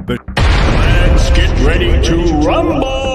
Let's get ready to rumble!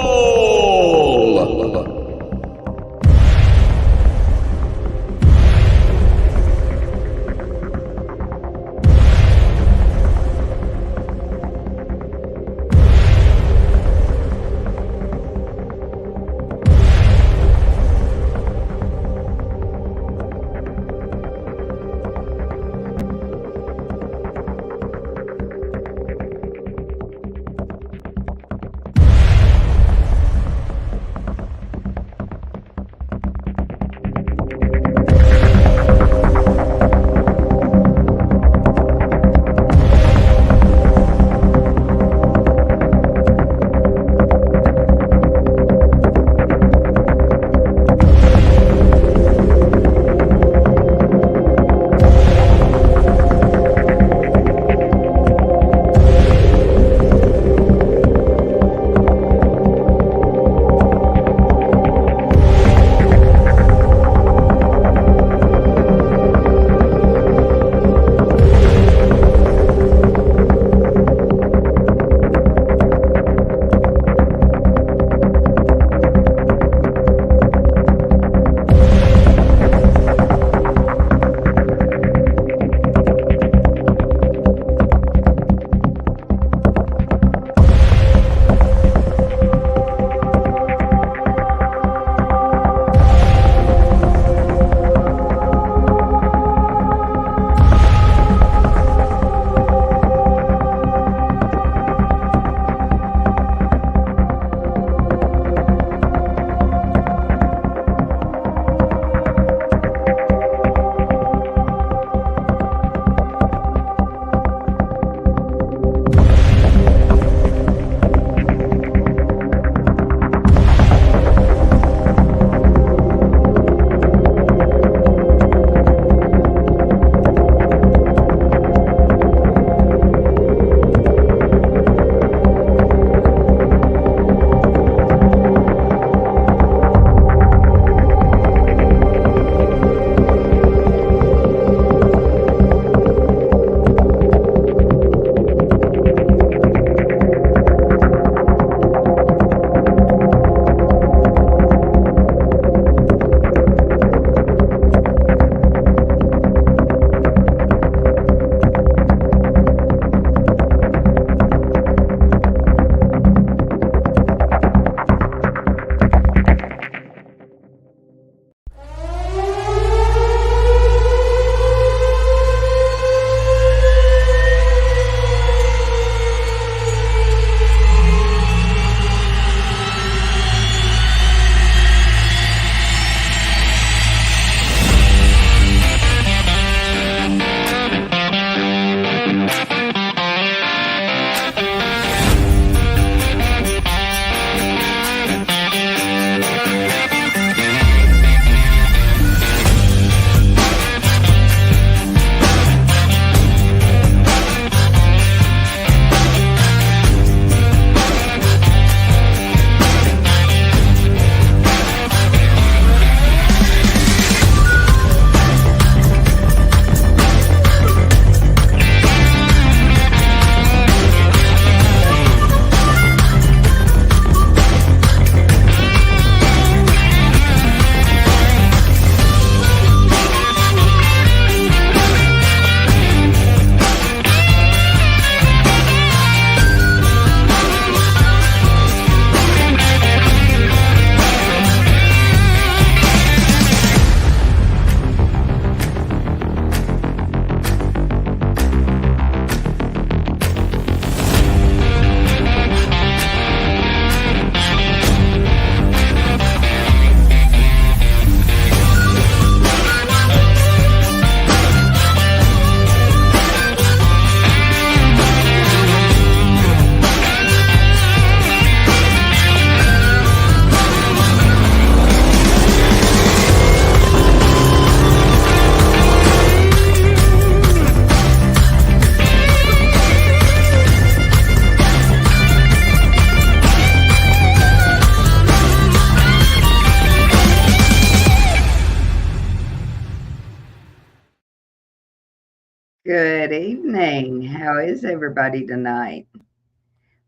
Good evening. How is everybody tonight?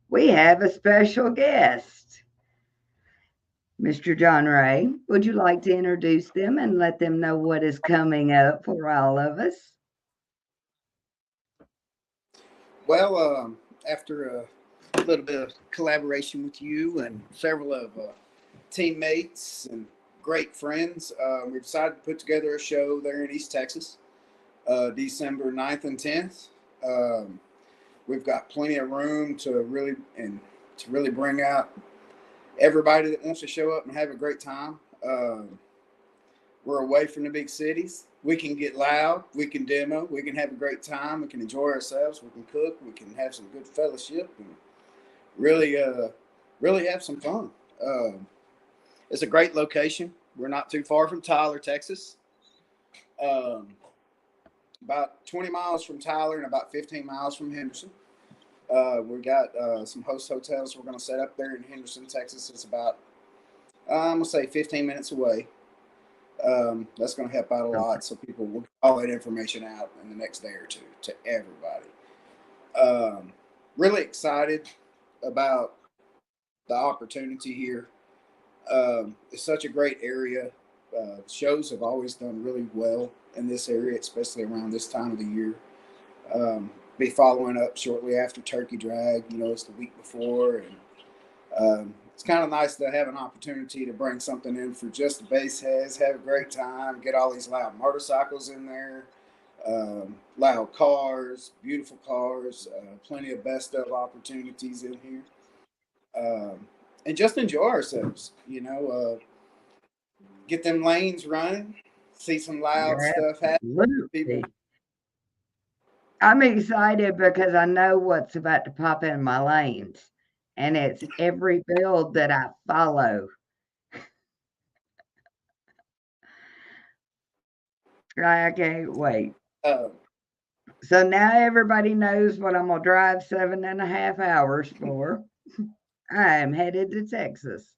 we have a special guest. Mr. John Ray, would you like to introduce them and let them know what is coming up for all of us? Well, after a little bit of collaboration with you and several of teammates and great friends, we decided to put together a show there in East Texas, December 9th and 10th. Um, we've got plenty of room to really bring out everybody that wants to show up and have a great time. We're away from the big cities. We can get loud. We can demo. We can have a great time. We can enjoy ourselves. We can cook. We can have some good fellowship and really, really have some fun. It's a great location. We're not too far from Tyler, Texas. Um, about 20 miles from Tyler and about 15 miles from Henderson. We got some host hotels we're going to set up there in Henderson, Texas. It's about, I'm going to say 15 minutes away. That's going to help out a lot. So people will get all that information out in the next day or two to everybody. Really excited about the opportunity here. It's such a great area. Shows have always done really well in this area, especially around this time of the year. Um, be following up shortly after Turkey Drag. It's the week before, and it's kind of nice to have an opportunity to bring something in for just the base heads, have a great time, get all these loud motorcycles in there, loud cars, beautiful cars, plenty of best of opportunities in here, and just enjoy ourselves. Get them lanes running, see some loud You're stuff happen. People, absolutely. I'm excited because I know what's about to pop in my lanes, and it's every build that I follow. I can't wait. uh, So now everybody knows what I'm going to drive 7.5 hours for. I am headed to Texas.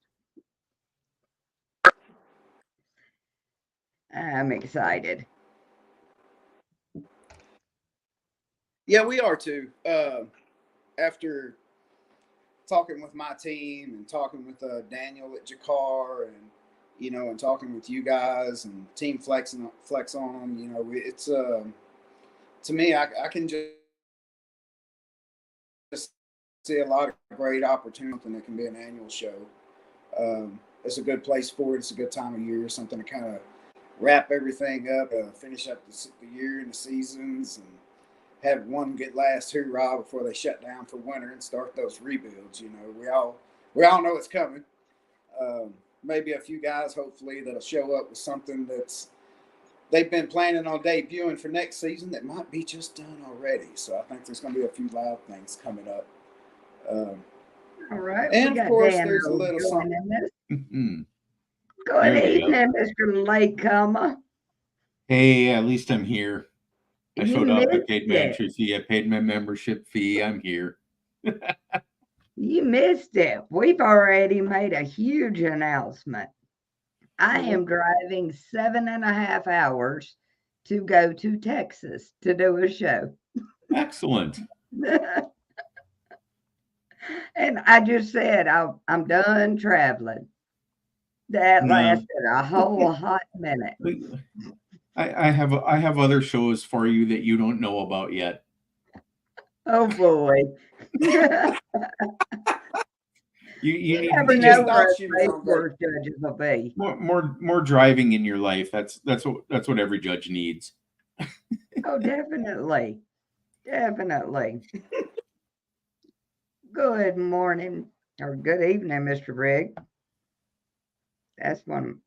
I'm excited. yeah, we are too. After talking with my team and talking with Daniel at Jakar and and talking with you guys and team flex on them. It's to me, I can just see a lot of great opportunity, and it can be an annual show. It's a good place for it. It's a good time of year, something to kind of wrap everything up, finish up the year and the seasons, and have one get last hoorah before they shut down for winter and start those rebuilds. We all know it's coming. Maybe a few guys, hopefully, that'll show up with something that's they've been planning on debuting for next season that might be just done already. So I think there's going to be a few loud things coming up. Um, All right, we and of got course, Dan there's a Rose little something. joining us. Mhm. Good There you go. evening, Mr. Latecomer. Hey, at least I'm here. I You showed up. I missed paid my it. entry fee. I paid my membership fee. I'm here. You missed it. We've already made a huge announcement. I Well, am driving 7.5 hours to go to Texas to do a show. Excellent. And I just said, I'm done traveling. That No, lasted a whole hot minute. I have other shows for you that you don't know about yet. Oh boy. You You need never he know just where thought a she was state on vacation. court judges will be. more driving in your life. That's what every judge needs. Oh, definitely. Definitely. Good morning or good evening, Mr. Rigg. That's one.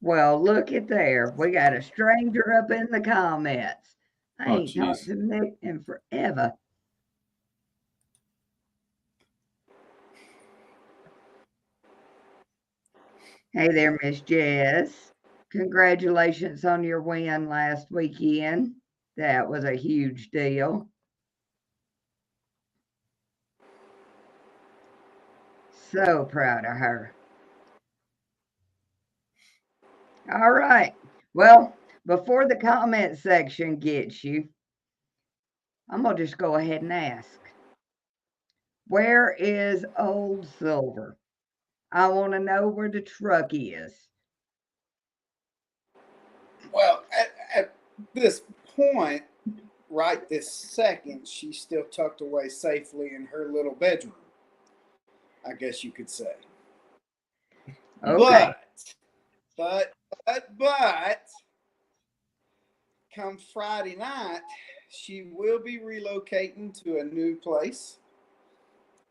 Well, look at there. We got a stranger up in the comments. I Oh, ain't talked jeez. to Nick in forever. Hey there, Miss Jess. Congratulations on your win last weekend. That was a huge deal. So proud of her. All right. Well, before the comment section gets you, I'm going to just go ahead and ask. Where is Old Silver? I want to know where the truck is. Well, at this point, right this second, she's still tucked away safely in her little bedroom, I guess you could say. Okay. But, come Friday night, she will be relocating to a new place.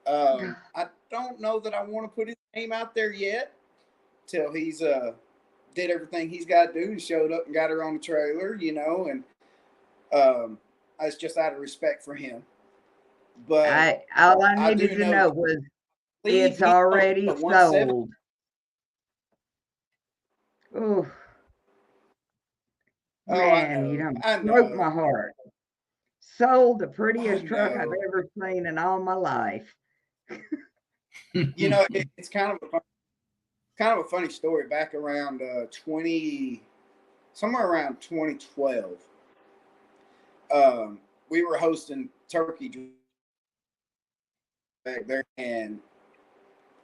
I don't know that I want to put his name out there yet till he's did everything he's got to do. He showed up and got her on the trailer, and it's just out of respect for him. But All I I needed do to know know was leave it's me already at 170. sold. Oh, Oh, I man, you know, done I broke my know, heart. Sold the I prettiest truck I've know. ever seen in all my life. It's kind of a funny story. Back around 2012, we were hosting turkey back there, and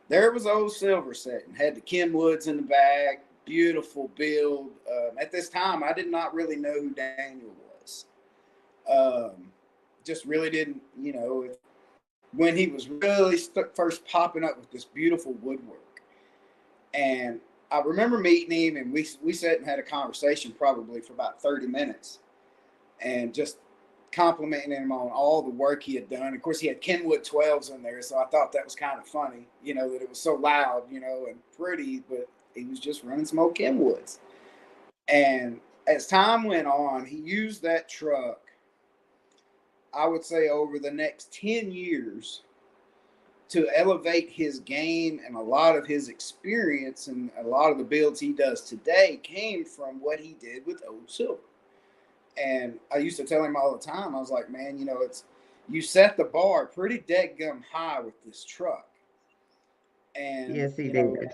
there was old Silver sitting, had the Kenwoods in the back, beautiful build. At this time, I did not really know who Daniel was. Just really didn't, when he was really first popping up with this beautiful woodwork. And I remember meeting him, and we sat and had a conversation probably for about 30 minutes, and just complimenting him on all the work he had done. Of course, he had Kenwood 12s in there, so I thought that was kind of funny, that it was so loud, and pretty, but he was just running some old Kenwoods. And as time went on, he used that truck, I would say, over the next 10 years to elevate his game, and a lot of his experience and a lot of the builds he does today came from what he did with Old Silver. And I used to tell him all the time, I was like, man, you set the bar pretty dead-gum high with this truck. And, Yes, he did.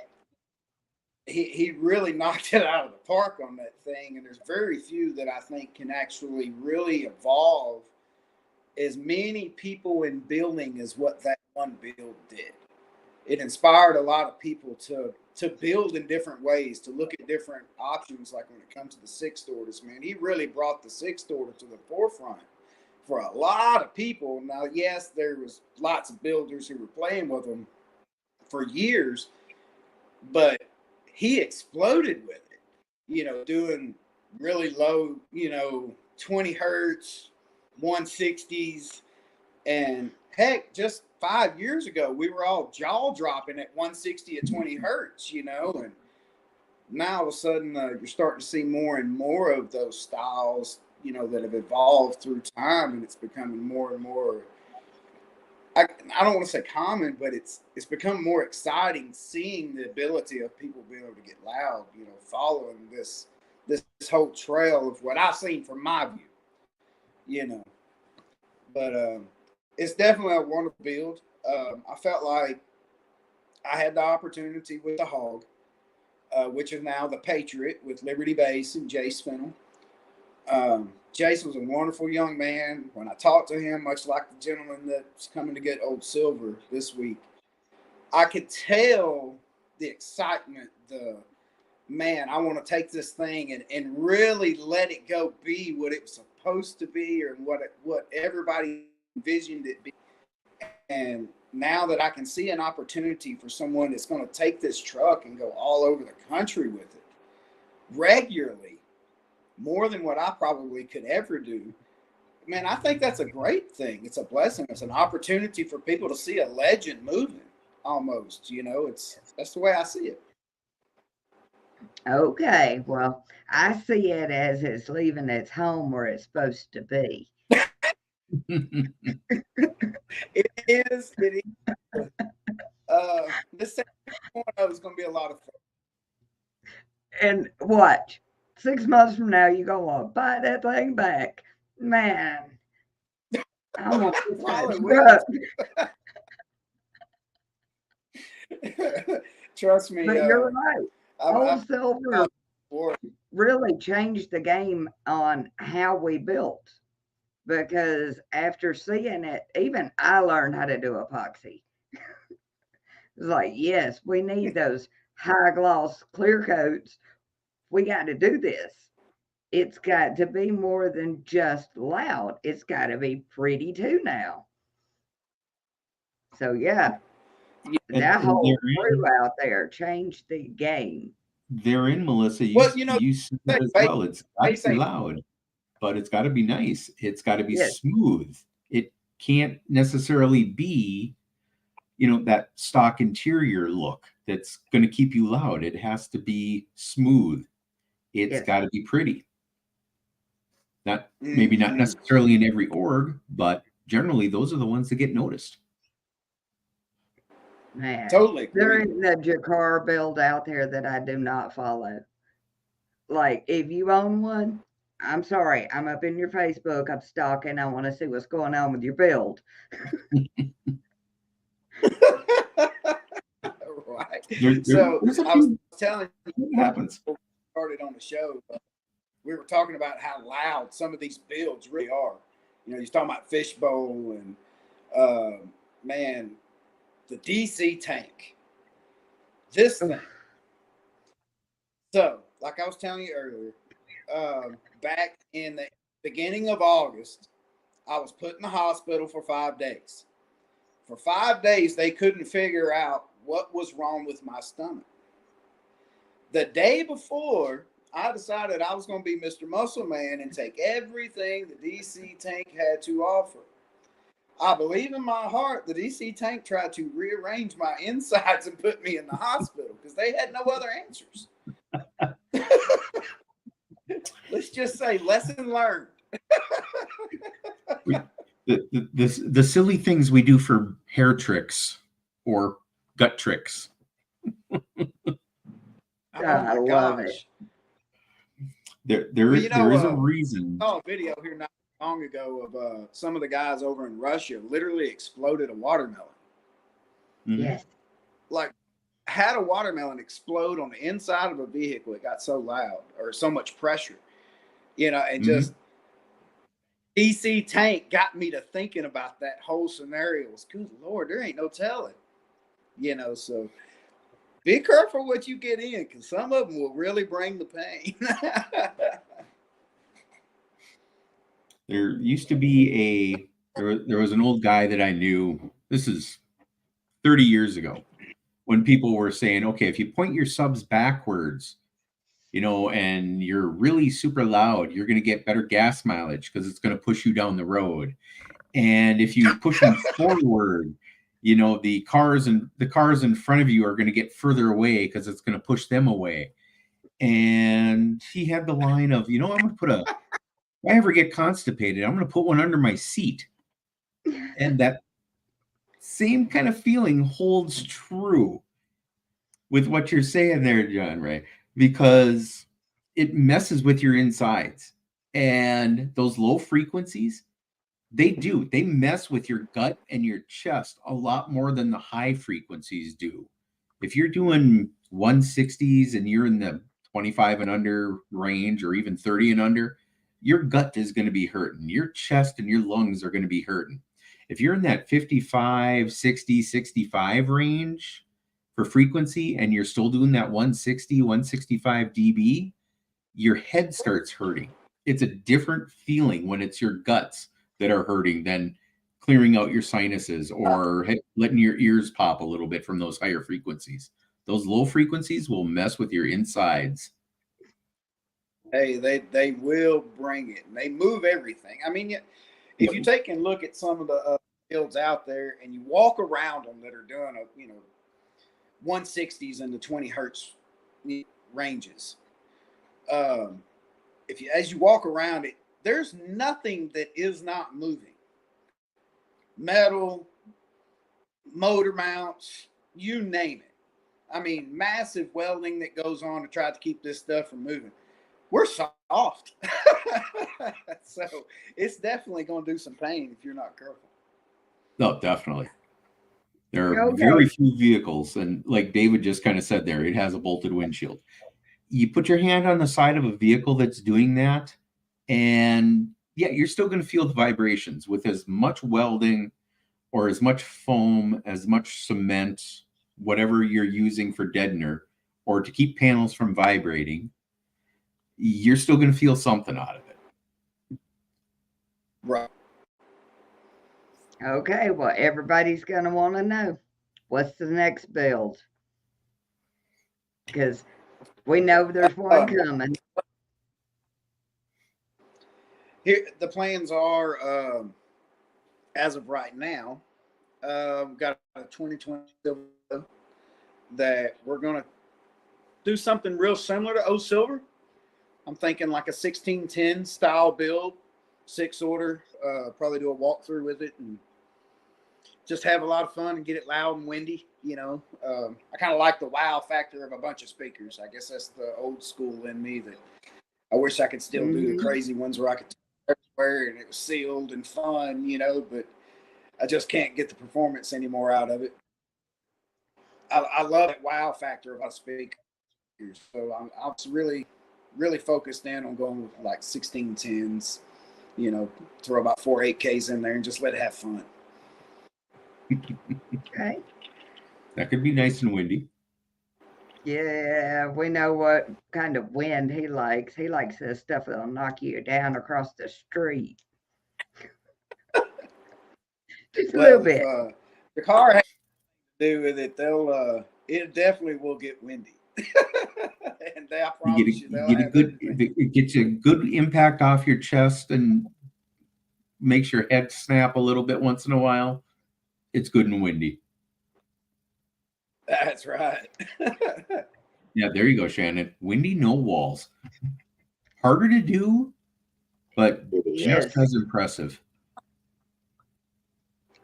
he really knocked it out of the park on that thing. And there's very few that I think can actually really evolve as many people in building as what that one build did. It inspired a lot of people to build in different ways, to look at different options. Like when it comes to the six doors, man, he really brought the six door to the forefront for a lot of people. Now, yes, there was lots of builders who were playing with them for years, but he exploded with it, doing really low, 20 hertz, 160s. And heck, just 5 years ago, we were all jaw dropping at 160 at 20 hertz, and now all of a sudden you're starting to see more and more of those styles, that have evolved through time, and it's becoming more and more. I don't want to say common, but it's become more exciting seeing the ability of people being able to get loud, following this whole trail of what I've seen from my view, But it's definitely a wonderful build. I felt like I had the opportunity with the Hog, which is now the Patriot with Liberty Base and Jace Fennell. Jace was a wonderful young man. When I talked to him, much like the gentleman that's coming to get Old Silver this week, I could tell the excitement, man, I want to take this thing and really let it go be what it was supposed to be, or what everybody envisioned it be. And now that I can see an opportunity for someone that's going to take this truck and go all over the country with it regularly, more than what I probably could ever do, man, I think that's a great thing. It's a blessing. It's an opportunity for people to see a legend moving almost, that's the way I see it. Okay, well, I see it as it's leaving its home where it's supposed to be. It is. This second one is going to be a lot of fun. And watch, 6 months from now, you're going to buy that thing back. Man, I'm going to Probably truck. Trust me. But you're right. Old Silver really changed the game on how we built. because after seeing it, even I learned how to do epoxy. It's like, yes, we need those high gloss clear coats. We got to do this. It's got to be more than just loud. It's got to be pretty too now. So yeah, that And whole crew out there changed the game. therein, Melissa, Well, you know, you said it as they, well. It's got they to be say, loud, but it's got to be nice. It's got to be Yes, smooth. It can't necessarily be, that stock interior look that's going to keep you loud. It has to be smooth. It's yes, got to be pretty. Not maybe not mhm. necessarily in every org, but generally those are the ones that get noticed. man. Totally There agree. isn't a Jakar build out there that I do not follow. Like, if you own one, I'm sorry, I'm up in your Facebook, I'm stalking, I want to see what's going on with your build. Right. So There's a I was few. telling you It happens. before we started on the show, we were talking about how loud some of these builds really are. You're talking about Fishbowl and man, the DC tank. This thing. So, like I was telling you earlier, back in the beginning of August, I was put in the hospital for 5 days. For 5 days, they couldn't figure out what was wrong with my stomach. The day before, I decided I was going to be Mr. Muscle Man and take everything the DC tank had to offer. I believe in my heart the DC tank tried to rearrange my insides and put me in the hospital because they had no other answers. Let's just say lesson learned. The silly things we do for hair tricks or gut tricks. Oh I my love it. gosh. There is a reason. I saw a video here not long ago of some of the guys over in Russia literally exploded a watermelon. Mhm. Yes. Like, had a watermelon explode on the inside of a vehicle. It got so loud or so much pressure, and just DC tank got me to thinking about that whole scenario. It was, good Lord, there ain't no telling, so be careful what you get in because some of them will really bring the pain. There used to be there was an old guy that I knew. This is 30 years ago when people were saying, okay, if you point your subs backwards, and you're really super loud, you're going to get better gas mileage because it's going to push you down the road. And if you push them forward, the cars in front of you are going to get further away because it's going to push them away. And he had the line of, I'm going to if I ever get constipated, I'm going to put one under my seat. And that same kind of feeling holds true with what you're saying there, JohnRay, because it messes with your insides. And those low frequencies, they mess with your gut and your chest a lot more than the high frequencies do. If you're doing 160s and you're in the 25 and under range or even 30 and under, your gut is going to be hurting. Your chest and your lungs are going to be hurting. If you're in that 55, 60, 65 range for frequency and you're still doing that 160, 165 dB, your head starts hurting. It's a different feeling when it's your guts that are hurting than clearing out your sinuses or letting your ears pop a little bit from those higher frequencies. Those low frequencies will mess with your insides. Hey, they will bring it, and they move everything. I mean, if you take and look at some of the fields out there, and you walk around them that are doing 160s and the 20 hertz ranges, as you walk around it, there's nothing that is not moving. Metal, motor mounts, you name it. I mean, massive welding that goes on to try to keep this stuff from moving. We're soft. So it's definitely going to do some pain if you're not careful. No, definitely. There are very few vehicles, and like David just kind of said there, it has a bolted windshield. You put your hand on the side of a vehicle that's doing that, and yeah, you're still going to feel the vibrations with as much welding or as much foam, as much cement, whatever you're using for deadener or to keep panels from vibrating. You're still going to feel something out of it. Right. Okay, well, everybody's going to want to know what's the next build, because we know there's one coming. Here, the plans are, as of right now, we've got a 2020 Silver that we're going to do something real similar to O Silver. I'm thinking like a 1610 style build, 6-order, probably do a walkthrough with it and just have a lot of fun and get it loud and windy. You know, I kind of like the wow factor of a bunch of speakers. I guess that's the old school in me that I wish I could still do the crazy ones where I could everywhere and it was sealed and fun, you know, but I just can't get the performance anymore out of it. I love that wow factor of a speaker. So I was really focused in on going with like 1610s, you know, throw about 4 8Ks in there and just let it have fun. Okay. That could be nice and windy. Yeah, we know what kind of wind he likes. He likes this stuff that'll knock you down across the street. Just a little bit. The car has to do with it. It definitely will get windy. And I promise you, it gets a good impact off your chest and makes your head snap a little bit once in a while. It's good and windy. That's right. Yeah, there you go, Shannon. Windy, no walls. Harder to do, but just as impressive.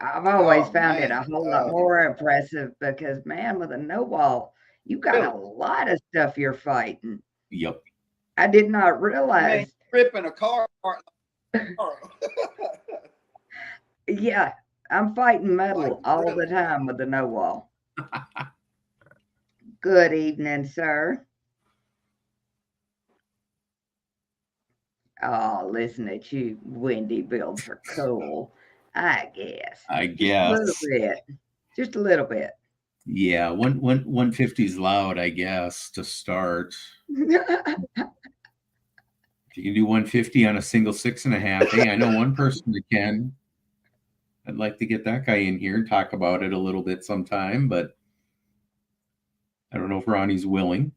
I've always found it a whole lot more impressive because, man, with a no wall, you got a lot of stuff you're fighting. Yep. I did not realize. Ripping a car apart. Yeah, I'm fighting metal all the time with the no wall. Good evening, sir. Oh, listen at you. Windy builds are cool, I guess. Just a little bit. Yeah, 150 is loud, I guess, to start. If you can do 150 on a single 6.5, hey, I know one person that can. I'd like to get that guy in here and talk about it a little bit sometime, but I don't know if Ronnie's willing.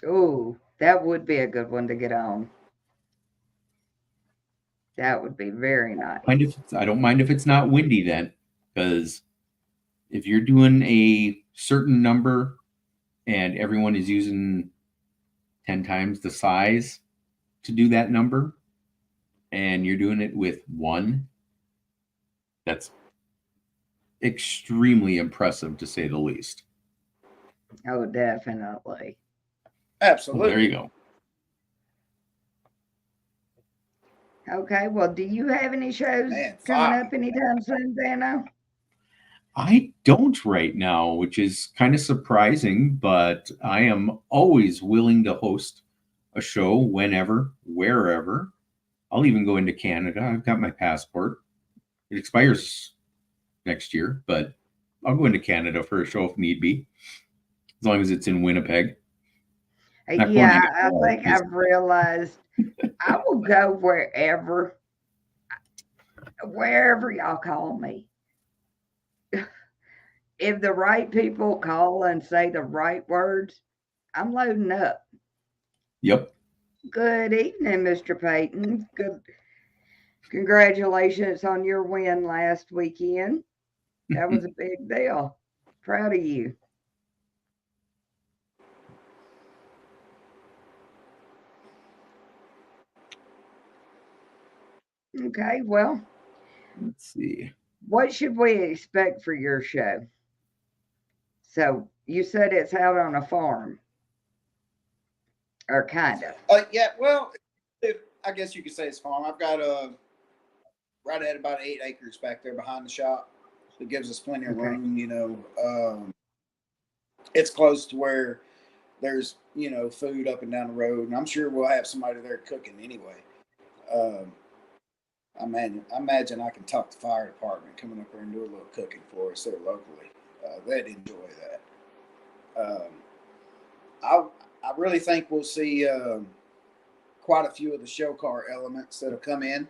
Oh, that would be a good one to get on. That would be very nice. I don't mind if it's not windy then, because if you're doing a certain number and everyone is using 10 times the size to do that number, and you're doing it with one, that's extremely impressive to say the least. Oh, definitely. Absolutely. Well, there you go. Okay, well, do you have any shows coming up anytime soon, Dano? I don't right now, which is kind of surprising, but I am always willing to host a show whenever, wherever. I'll even go into Canada. I've got my passport. It expires next year, but I'll go into Canada for a show if need be, as long as it's in Winnipeg. Yeah, I think I've realized I will go wherever y'all call me. If the right people call and say the right words, I'm loading up. Yep. Good evening, Mr. Payton. Congratulations on your win last weekend. That was a big deal. Proud of you. Okay, well, let's see. What should we expect for your show? So you said it's out on a farm, or kind of. Yeah, well, I guess you could say it's farm. I've got right at about 8 acres back there behind the shop. It gives us plenty of room, you know. It's close to where there's, you know, food up and down the road, and I'm sure we'll have somebody there cooking anyway. I imagine I can talk the fire department coming up here and do a little cooking for us there locally. They'd enjoy that. I really think we'll see quite a few of the show car elements that'll come in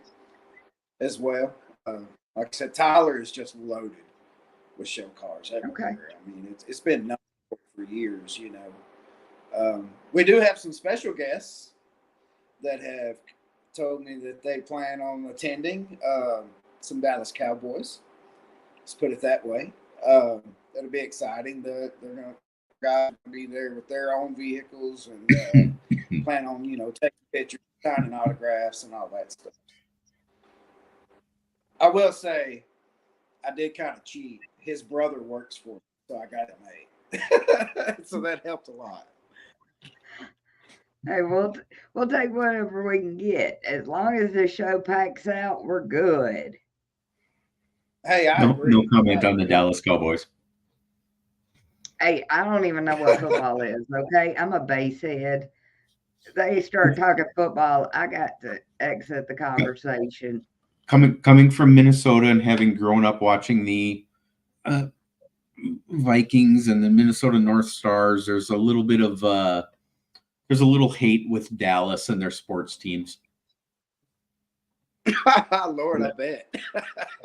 as well. Like I said, Tyler is just loaded with show cars everywhere. Okay. I mean, it's been known for years, you know. We do have some special guests that have told me that they plan on attending some Dallas Cowboys. Let's put it that way. That'll be exciting. They're going to be there with their own vehicles and plan on, you know, taking pictures, signing autographs, and all that stuff. I will say, I did kind of cheat. His brother works for me, so I got it made. So that helped a lot. Hey, we'll take whatever we can get. As long as the show packs out, we're good. Hey, I agree. No comment on the Dallas Cowboys. Hey, I don't even know what football is, okay? I'm a base head. They start talking football, I got to exit the conversation. Coming from Minnesota and having grown up watching the Vikings and the Minnesota North Stars, there's a little bit of there's a little hate with Dallas and their sports teams. Lord, I bet.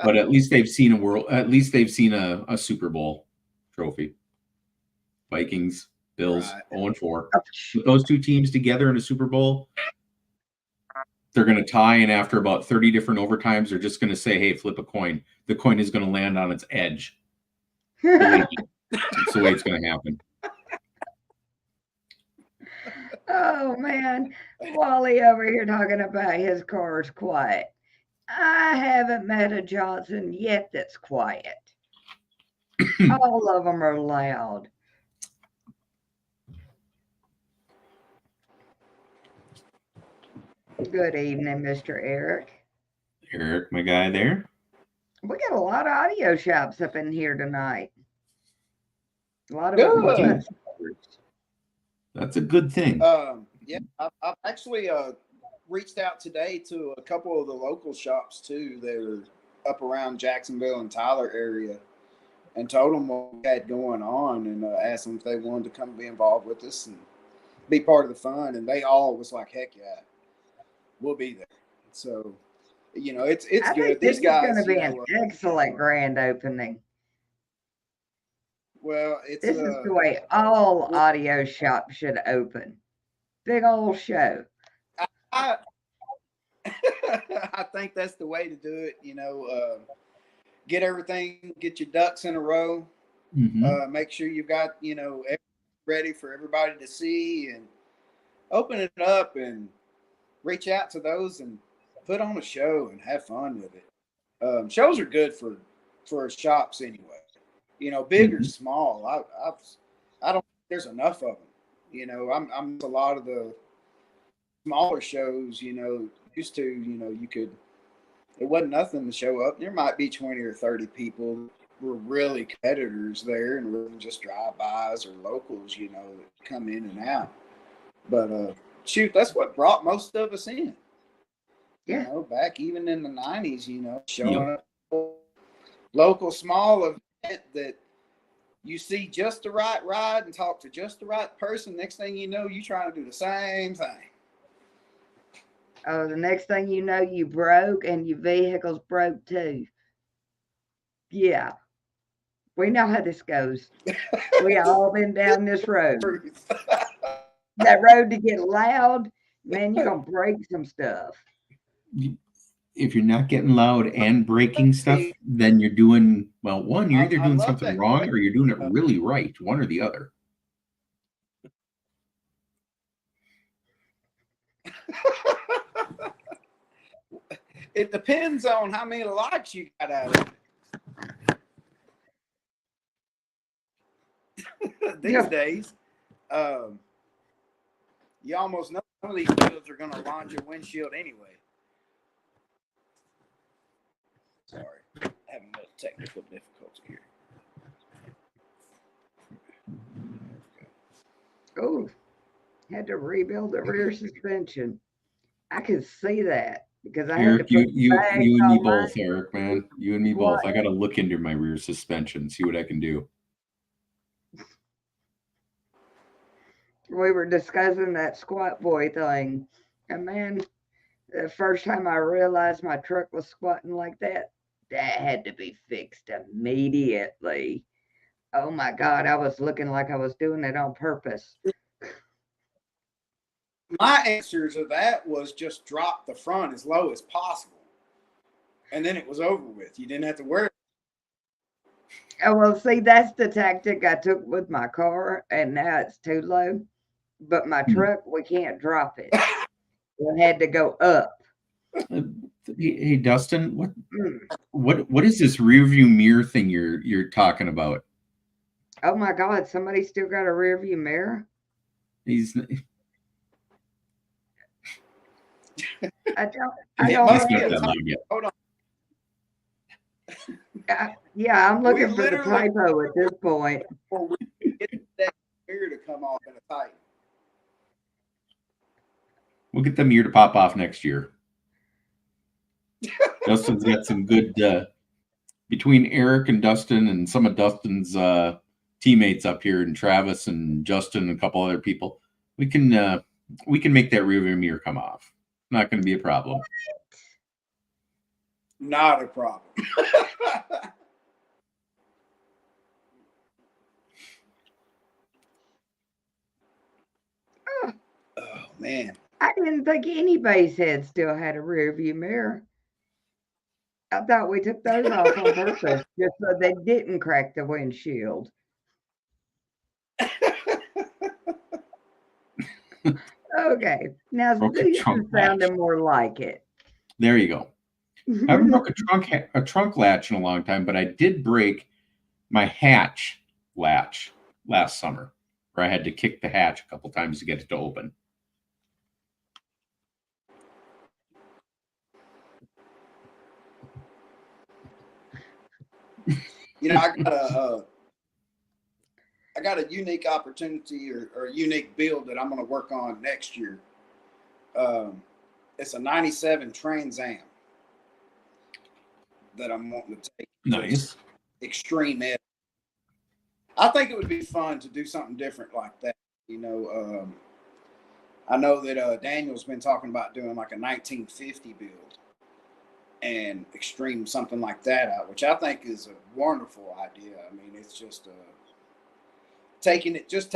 But at least they've seen a Super Bowl trophy. Vikings, Bills, Right. 0-4. With those two teams together in a Super Bowl, they're going to tie, and after about 30 different overtimes, they're just going to say, hey, flip a coin. The coin is going to land on its edge. Believe me. That's the way it's going to happen. Oh, man. Wally over here talking about his car's quiet. I haven't met a Johnson yet that's quiet. All of them are loud. Good evening, Mr. Eric. Eric, my guy there. We got a lot of audio shops up in here tonight. A lot of Good. That's a good thing. Yeah, I've actually reached out today to a couple of the local shops too that are up around Jacksonville and Tyler area, and told them what we had going on, and asked them if they wanted to come be involved with us and be part of the fun. And they all was like, "Heck yeah, we'll be there." So, you know, it's I good. think These this guys, is going to be you an know, excellent grand opening. well, it's This is the way all audio shops should open. Big old show. I I think that's the way to do it. You know, get everything, get your ducks in a row. Mm-hmm. Make sure you've got, you know, everything ready for everybody to see, and open it up and reach out to those and put on a show and have fun with it. Shows are good for shops anyway. You know, big or small. I don't think there's enough of them. You know, I'm a lot of the smaller shows. You know, used to, you know, it wasn't nothing to show up. There might be 20 or 30 people were really competitors there, and really just drive-bys or locals, you know, that come in and out. But shoot, that's what brought most of us in. Yeah. You know, back even in the 90s, you know, showing up local small event that you see just the right ride and talk to just the right person. Next thing you know, you trying to do the same thing. Oh, the next thing you know, you broke and your vehicle's broke too. Yeah. We know how this goes. We all been down this road. That road to get loud, man, you're going to break some stuff. If you're not getting loud and breaking stuff, then you're doing, well, one, you're either doing something wrong or you're doing it really right, one or the other. It depends on how many likes you got out of it. These days, you almost know some of these fields are going to launch your windshield anyway. Sorry, having a little technical difficulty here. Oh, had to rebuild the rear suspension. I could see that. because I had to Eric, put bags you and me on mine. both, Eric, man. You and me both. What? I got to look into my rear suspension, see what I can do. We were discussing that squat boy thing. And man, the first time I realized my truck was squatting like that had to be fixed immediately. Oh my God, I was looking like I was doing it on purpose. My answer to that was just drop the front as low as possible. And then it was over with. You didn't have to worry. Oh, well, see, that's the tactic I took with my car, and now it's too low. But my truck, we can't drop it. We had to go up. Hey, Dustin, Mm. what is this rear view mirror thing you're talking about? Oh my God, somebody still got a rear view mirror? He's I don't must have be a it. not yet. Hold on. Yeah, I'm looking for the literally- typo at this point. Before we get that mirror to come off in a tight. We'll get the mirror to pop off next year. Dustin's got some good between Eric and Dustin and some of Dustin's teammates up here, and Travis and Justin and a couple other people. We can make that rear view mirror come off. Not going to be a problem. Not a problem. Oh man. I didn't think any base head still had a rear view mirror. I thought we took those off on purpose just so they didn't crack the windshield. Okay, now Broke a these are trunk latch. sounding more like it. There you go. I haven't broke a trunk latch in a long time, but I did break my hatch latch last summer, where I had to kick the hatch a couple times to get it to open. You know, I got a unique opportunity or a unique build that I'm going to work on next year. It's a 97 Trans Am that I'm wanting to take. Nice. Extreme edge. I think it would be fun to do something different like that. You know, I know that Daniel's been talking about doing like a 1950 build and extreme something like that out, which I think is a wonderful idea. I mean, it's just taking it just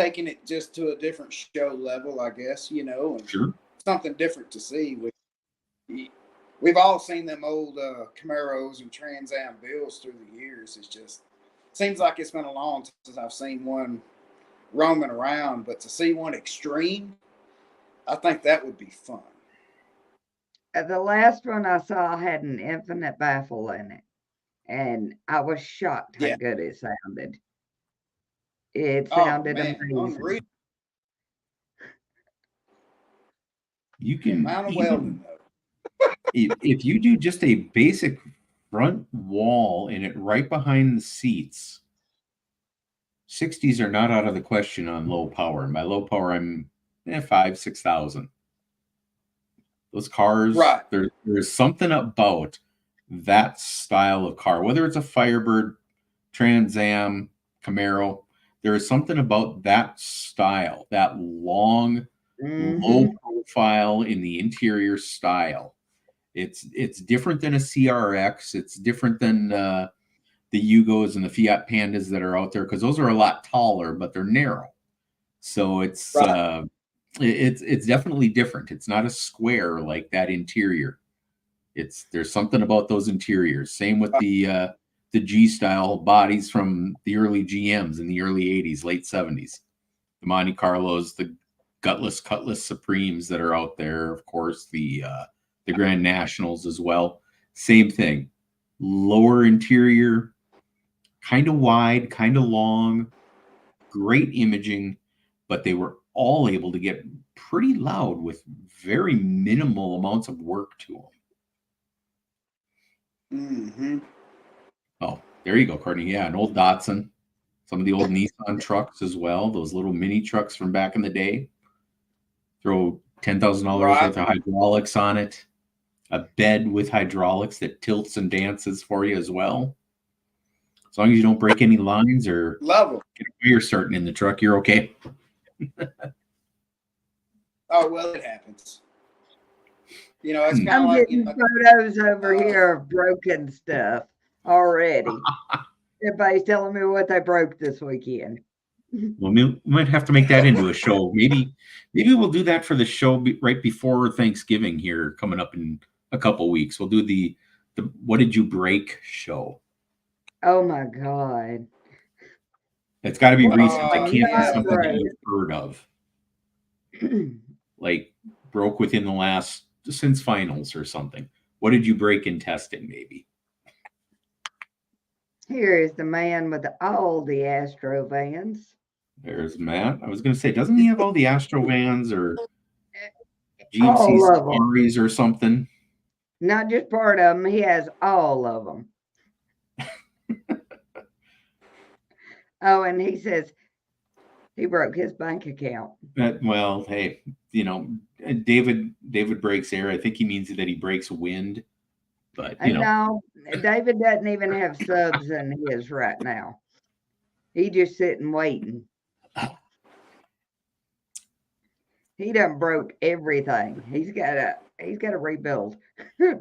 to a different show level, I guess, you know, and Sure. something different to see. We've all seen them old Camaros and Trans Am builds through the years. It seems like it's been a long time since I've seen one roaming around, but to see one extreme, I think that would be fun. The last one I saw had an infinite baffle in it, and I was shocked how Yeah. good it sounded. It Oh sounded man, amazing. unreal. You The can amount of even- welding though. if you do just a basic front wall in it right behind the seats, 60s are not out of the question on low power. And by low power, I'm 5,000-6,000. Those cars, Right. There's something about that style of car, whether it's a Firebird, Trans Am, Camaro, there is something about that style, that long, low profile in the interior style. It's different than a CRX. It's different than the Yugos and the Fiat Pandas that are out there, because those are a lot taller, but they're narrow. So it's Right. it's definitely different. It's not a square like that interior. There's something about those interiors. Same with the G style bodies from the early GMs in the early 80s, late 70s. The Monte Carlos, the Gutless Cutlass Supremes that are out there, of course, the Grand Nationals as well. Same thing. Lower interior, kind of wide, kind of long, great imaging, but they were all able to get pretty loud with very minimal amounts of work to them. Mm-hmm. Oh, there you go, Courtney. Yeah, an old Datsun. Some of the old Nissan trucks as well. Those little mini trucks from back in the day. Throw $10,000 Right. worth of hydraulics on it. a bed with hydraulics that tilts and dances for you as well. As long as you don't break any lines or Love them. get a fire starting in the truck, you're okay. Oh, well, it happens. You know, it's kind of I'm like, getting photos over here of broken stuff already. Everybody's telling me what they broke this weekend. Well, we might have to make that into a show. Maybe we'll do that for the show right before Thanksgiving here, coming up in a couple weeks. We'll do the what did you break show. Oh my God. It's got to be What recent. It Oh, can't be yeah. something that you've heard of, like broke within the last since finals or something. What did you break in testing? Maybe. Here is the man with all the Astro vans. There's Matt. I was going to say, doesn't he have all the Astro vans or GMC All of 'em. Safaris or something? Not just part of them, he has all of them. Oh, and he says he broke his bank account. Well, hey, you know, David breaks air. I think he means that he breaks wind, but you know, No, David doesn't even have subs in his right now. He just sitting waiting. He done broke everything. He's got to rebuild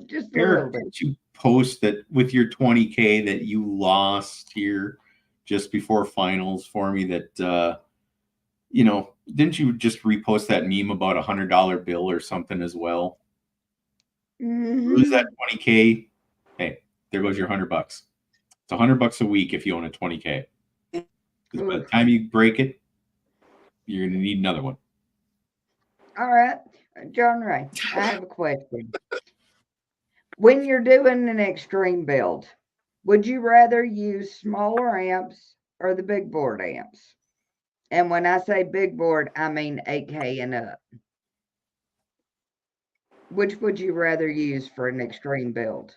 just a little Eric, bit. did you post that with your 20K that you lost here just before finals for me? That you know, didn't you just repost that meme about $100 bill or something as well? Lose that 20K. Hey, there goes your $100. It's $100 a week if you own a 20K. Because by the time you break it, you're gonna need another one. All right, JohnRay, I have a question. When you're doing an extreme build, would you rather use smaller amps or the big board amps? And when I say big board, I mean 8K and up. Which would you rather use for an extreme build?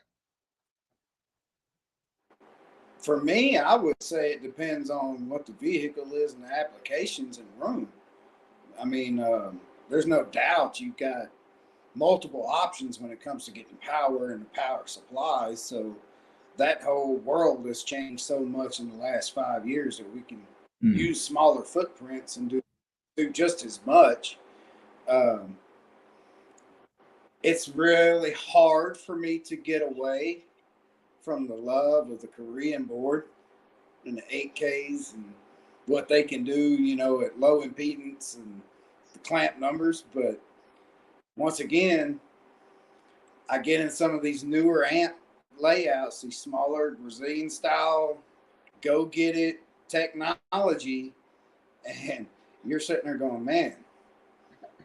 For me, I would say it depends on what the vehicle is and the applications and room. I mean, there's no doubt you've got multiple options when it comes to getting power and the power supplies. So that whole world has changed so much in the last 5 years that we can use smaller footprints and do just as much. It's really hard for me to get away from the love of the Korean board and the 8Ks and what they can do, you know, at low impedance and the clamp numbers. But once again, I get in some of these newer amp layouts, these smaller Brazilian style, go get it technology, and you're sitting there going, man,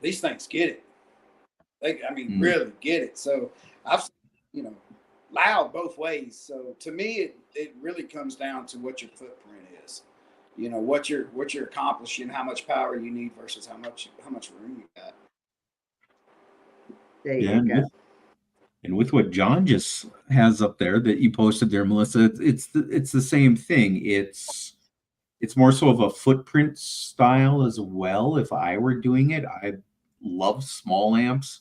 these things get it. Really get it. So I've, you know, loud both ways. So to me, it really comes down to what your footprint is. You know, what you're accomplishing, how much power you need versus how much room you got. There you go. And with what John just has up there that you posted there, Melissa, it's the same thing. It's more so of a footprint style as well. If I were doing it, I love small amps,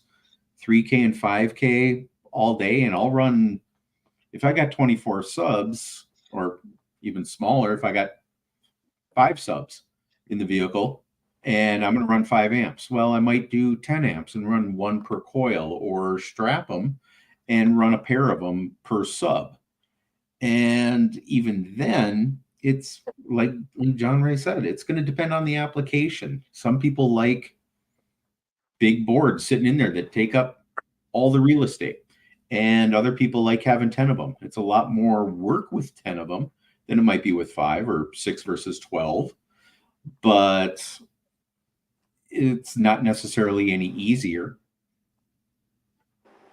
3K and 5K all day, and I'll run, if I got 24 subs or even smaller, if I got 5 subs in the vehicle and I'm going to run 5 amps, well, I might do 10 amps and run 1 per coil, or strap them and run a pair of them per sub. And even then, it's like JohnRay said, it's going to depend on the application. Some people like big boards sitting in there that take up all the real estate, and other people like having 10 of them. It's a lot more work with 10 of them than it might be with 5 or 6 versus 12, but it's not necessarily any easier.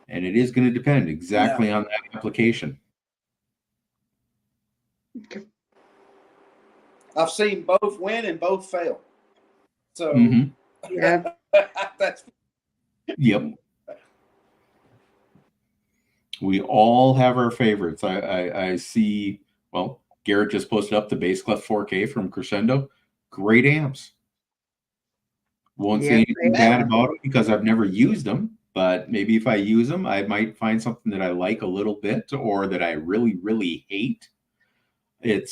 And it is going to depend exactly on that application. I've seen both win and both fail. So yeah, that's yep. We all have our favorites. I see. Well, Garrett just posted up the bass clef 4K from Crescendo. Great amps. Won't say anything bad about them because I've never used them, but maybe if I use them, I might find something that I like a little bit or that I really, really hate. It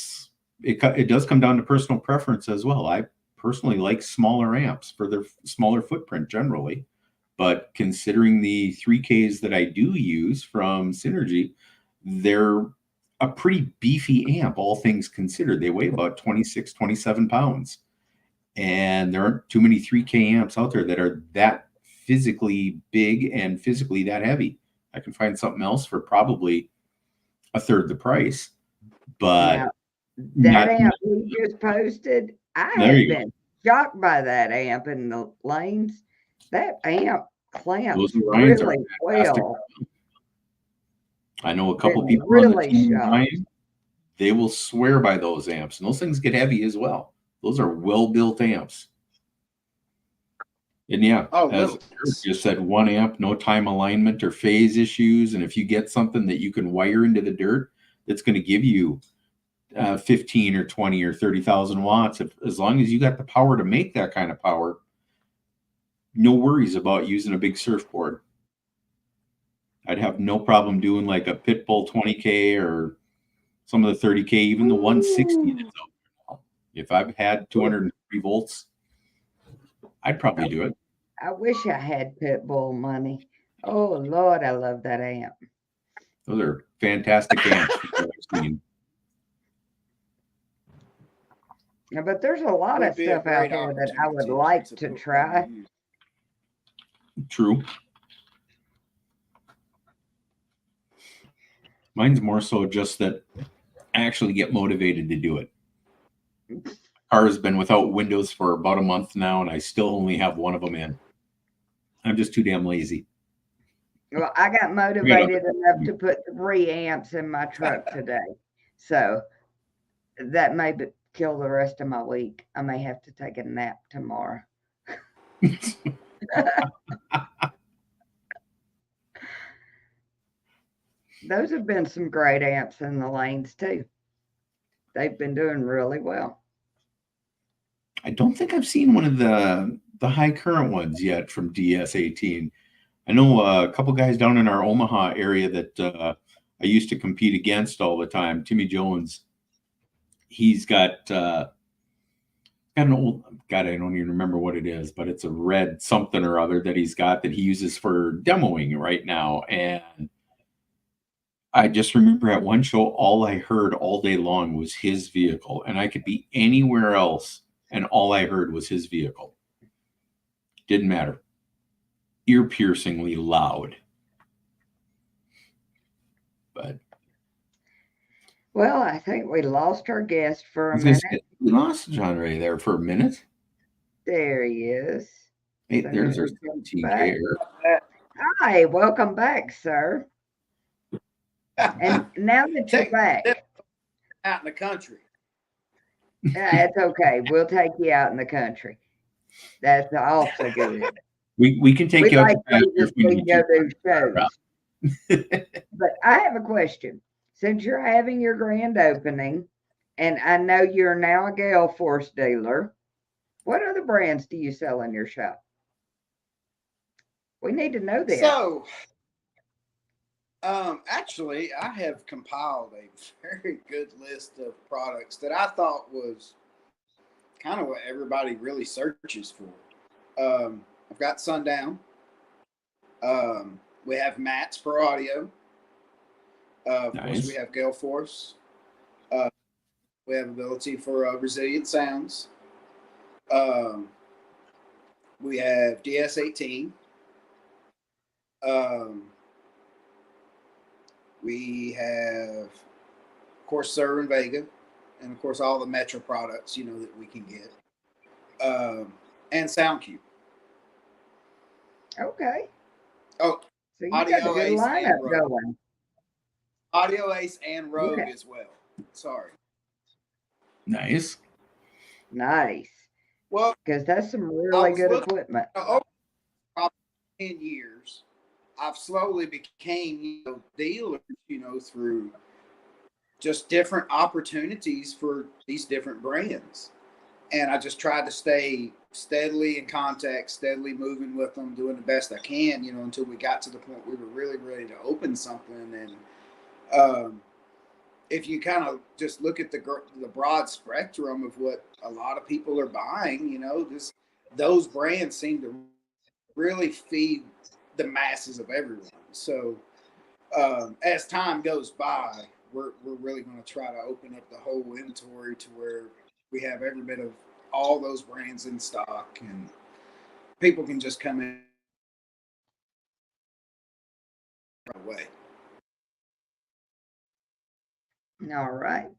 does come down to personal preference as well. I personally like smaller amps for their smaller footprint generally, but considering the 3Ks that I do use from Synergy, they're a pretty beefy amp, all things considered. They weigh about 26, 27 pounds. And there aren't too many 3K amps out there that are that physically big and physically that heavy. I can find something else for probably a third the price. But Now, that amp we just posted, I have been shocked by that amp in the lanes. That amp clamps really well. I know a couple people really on the team, they will swear by those amps, and those things get heavy as well. Those are well-built amps. And yeah, as Eric just said, one amp, no time alignment or phase issues. And if you get something that you can wire into the dirt, that's going to give you 15 or 20 or 30,000 watts. As long as you got the power to make that kind of power, no worries about using a big surfboard. I'd have no problem doing like a Pitbull 20K or some of the 30K, even the 160 that's out there now. If I've had 203 volts, I'd probably do it. I wish I had Pitbull money. Oh, Lord, I love that amp. Those are fantastic amps. Yeah, but there's a lot of stuff out there that I would like to try. True. Mine's more so just that I actually get motivated to do it. Car has been without windows for about a month now, and I still only have one of them in. I'm just too damn lazy. Well, I got motivated enough to put 3 amps in my truck today. So that may kill the rest of my week. I may have to take a nap tomorrow. Those have been some great amps in the lanes too. They've been doing really well. I don't think I've seen one of the high current ones yet from DS18. I know a couple guys down in our Omaha area that I used to compete against all the time. Timmy Jones. He's got an old, God, I don't even remember what it is, but it's a red something or other that he's got that he uses for demoing right now. And I just remember at one show, all I heard all day long was his vehicle, and I could be anywhere else, and all I heard was his vehicle. Didn't matter. Ear-piercingly loud. But well, I think we lost our guest for a minute. We lost JohnRay there for a minute. There he is. Hey, there's our 17K. Hi, welcome back, sir. And now that you're back out in the country. Yeah, it's okay. We'll take you out in the country. That's also good. We can take you out to pasture if we go do shows. But I have a question. Since you're having your grand opening, and I know you're now a Gale Force dealer, what other brands do you sell in your shop? We need to know that. So, actually, I have compiled a very good list of products that I thought was kind of what everybody really searches for. I've got Sundown. We have mats for audio. Of course, we have Gale Force. We have ability for resilient sounds. We have DS18. We have, of course, Sir and Vega, and of course all the Metro products, that we can get, and SoundCube. Okay. Oh, so you got a good lineup going. Audio Ace and Rogue as well. Sorry. Nice. Well, because that's some really good equipment. Over 10 years, I've slowly became dealer, through just different opportunities for these different brands. And I just tried to stay steadily in contact, steadily moving with them, doing the best I can, until we got to the point we were really ready to open something. And if you kind of just look at the broad spectrum of what a lot of people are buying, those brands seem to really feed the masses of everyone. So as time goes by, we're really going to try to open up the whole inventory to where we have every bit of all those brands in stock, and people can just come in right away. All right.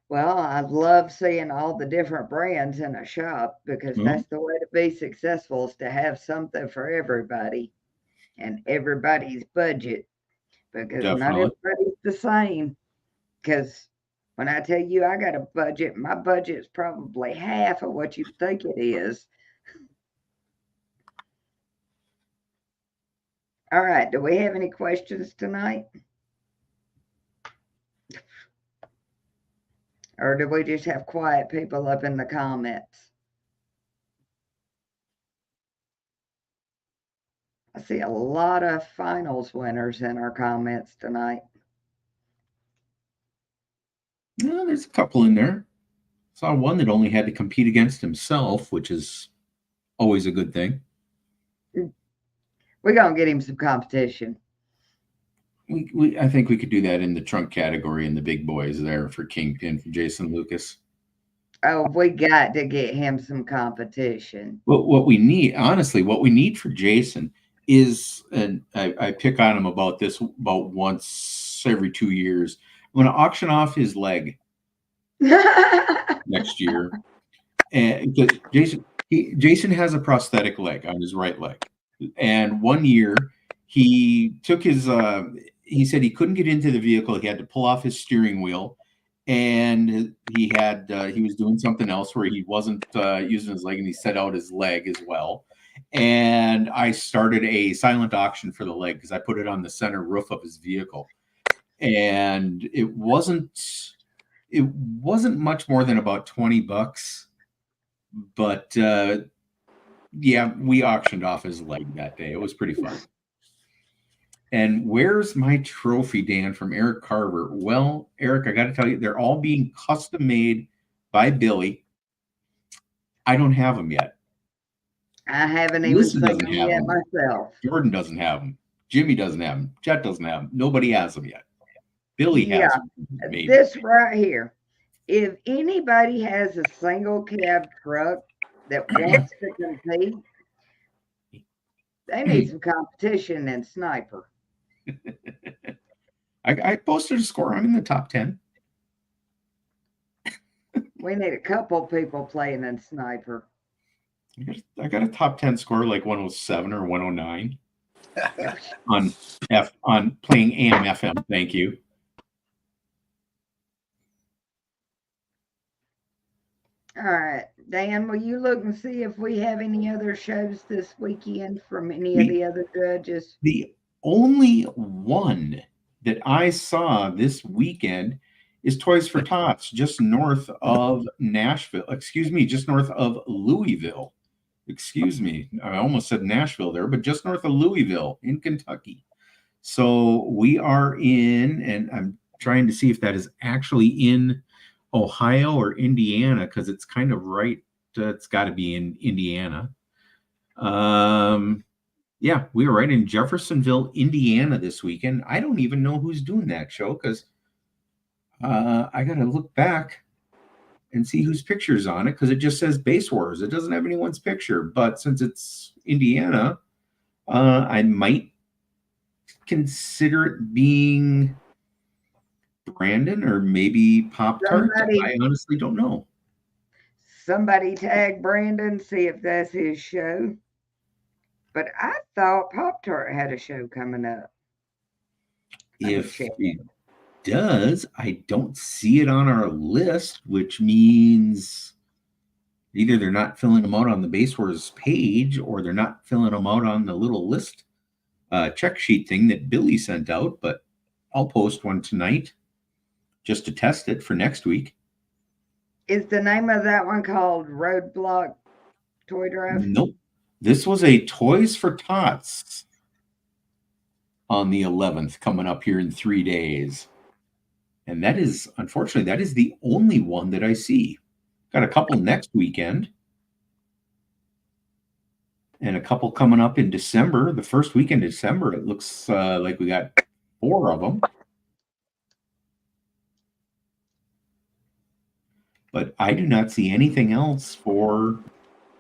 Well, I love seeing all the different brands in a shop because that's the way to be successful, is to have something for everybody and everybody's budget, because not Definitely. everybody's the same. Because when I tell you I got a budget, my budget's probably half of what you think it is. All right. Do we have any questions tonight? Or do we just have quiet people up in the comments? I see a lot of finals winners in our comments tonight. Yeah, there's a couple in there. Saw one that only had to compete against himself, which is always a good thing. We're going to get him some competition. I think we could do that in the trunk category in the big boys there for Kingpin, for Jason Lucas. Oh, we got to get him some competition. Well, what we need for Jason is, and I pick on him about this about once every 2 years. I'm going to auction off his leg next year. And Jason has a prosthetic leg on his right leg. And 1 year he took his, he said he couldn't get into the vehicle. He had to pull off his steering wheel, and he was doing something else where he wasn't using his leg, and he set out his leg as well. And I started a silent auction for the leg because I put it on the center roof of his vehicle. And it wasn't much more than about $20, but yeah, we auctioned off his leg that day. It was pretty fun. And where's my trophy, Dan, from Eric Carver? Well, Eric, I got to tell you, they're all being custom made by Billy. I don't have them yet. I haven't even seen them yet myself. Jordan doesn't have them. Jimmy doesn't have them. Chet doesn't have them. Nobody has them yet. Billy has them. Maybe. This right here. If anybody has a single cab truck that wants to compete, they need some competition in Sniper. I posted a score. I'm in the top 10. We need a couple people playing in Sniper. I got a top 10 score, like 107 or 109 on playing AM FM. Thank you. All right, Dan, will you look and see if we have any other shows this weekend from any of the other judges? The only one that I saw this weekend is Toys for Tots, just north of Nashville. Just north of Louisville. I almost said Nashville there, but just north of Louisville in Kentucky. So we are in, and I'm trying to see if that is actually in Ohio or Indiana, because it's kind of right. It's got to be in Indiana. Yeah, we were right in Jeffersonville, Indiana this weekend. I don't even know who's doing that show, because I got to look back and see whose picture's on it, because it just says Base Wars. It doesn't have anyone's picture. But since it's Indiana, I might consider it being Brandon or maybe Pop-Tart. I honestly don't know. Somebody tag Brandon, see if that's his show. But I thought Pop-Tart had a show coming up. If it does, I don't see it on our list, which means either they're not filling them out on the Base Wars page, or they're not filling them out on the little list check sheet thing that Billy sent out. But I'll post one tonight just to test it for next week. Is the name of that one called Roadblock Toy Drive? Nope. This was a Toys for Tots on the 11th, coming up here in 3 days. And that is, unfortunately, that is the only one that I see. Got a couple next weekend. And a couple coming up in December. The first weekend in December, it looks like we got 4 of them. But I do not see anything else for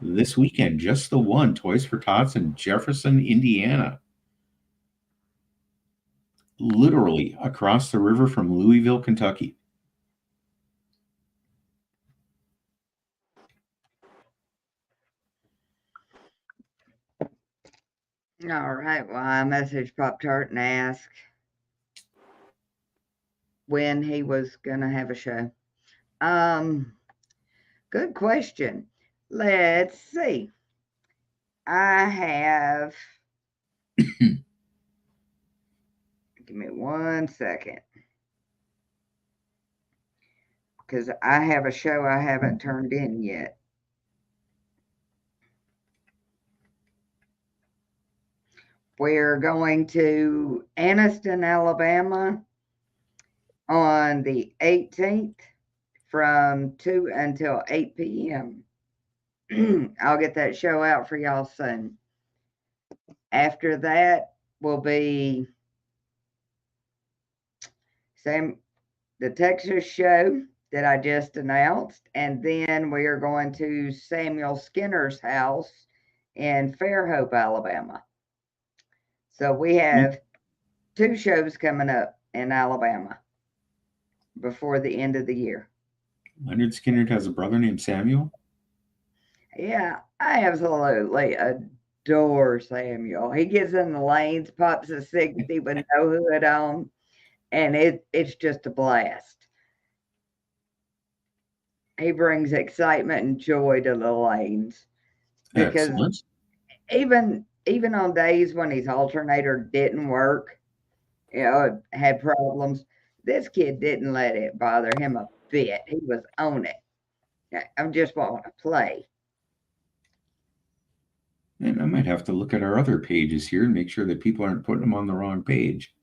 this weekend. Just the one, Toys for Tots in Jefferson, Indiana. Literally across the river from Louisville, Kentucky. All right. Well, I messaged Pop-Tart and asked when he was going to have a show. Good question. Let's see. I have. Give me 1 second. Because I have a show I haven't turned in yet. We're going to Anniston, Alabama on the 18th from 2 until 8 p.m. I'll get that show out for y'all soon. After that will be the Texas show that I just announced, and then we are going to Samuel Skinner's house in Fairhope, Alabama. So we have 2 shows coming up in Alabama before the end of the year. Leonard Skinner has a brother named Samuel? Yeah, I absolutely adore Samuel. He gets in the lanes, pops a 60 with no hood on, and it's just a blast. He brings excitement and joy to the lanes. Because Excellent. even on days when his alternator didn't work, had problems, this kid didn't let it bother him a bit. He was on it. I just want to play. And I might have to look at our other pages here and make sure that people aren't putting them on the wrong page.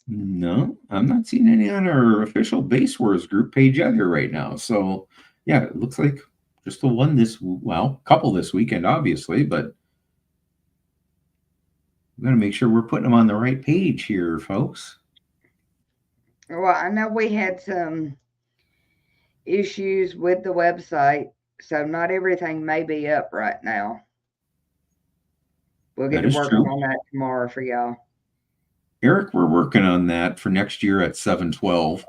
No, I'm not seeing any on our official Base Wars group page either right now. So, yeah, it looks like just the one couple this weekend, obviously, but I'm going to make sure we're putting them on the right page here, folks. Well, I know we had some issues with the website, so not everything may be up right now. We'll get to working on that tomorrow for y'all. Eric, we're working on that for next year at 7/12.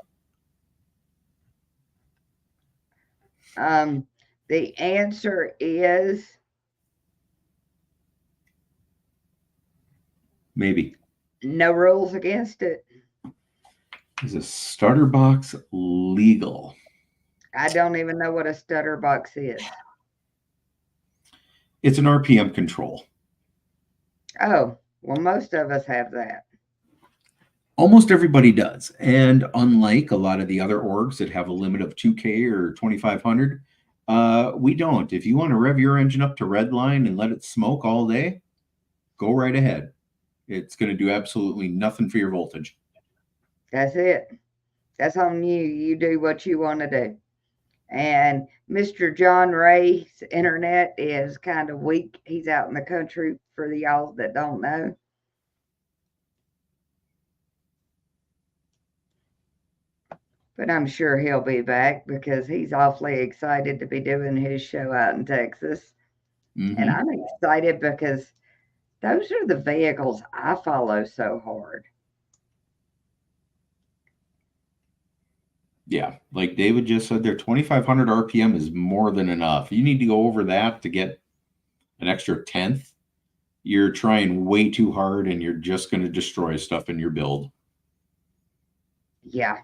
The answer is maybe. No rules against it. Is a starter box legal? I don't even know what a stutter box is. It's an RPM control. Oh, well, most of us have that. Almost everybody does. And unlike a lot of the other orgs that have a limit of 2K or 2,500, we don't. If you want to rev your engine up to red line and let it smoke all day, go right ahead. It's going to do absolutely nothing for your voltage. That's it. That's on you. You do what you want to do. And Mr. JohnRay's internet is kind of weak. He's out in the country for the y'all that don't know. But I'm sure he'll be back because he's awfully excited to be doing his show out in Texas. Mm-hmm. And I'm excited because those are the vehicles I follow so hard. Yeah, like David just said, their 2,500 RPM is more than enough. You need to go over that to get an extra 10th. You're trying way too hard and you're just going to destroy stuff in your build. Yeah,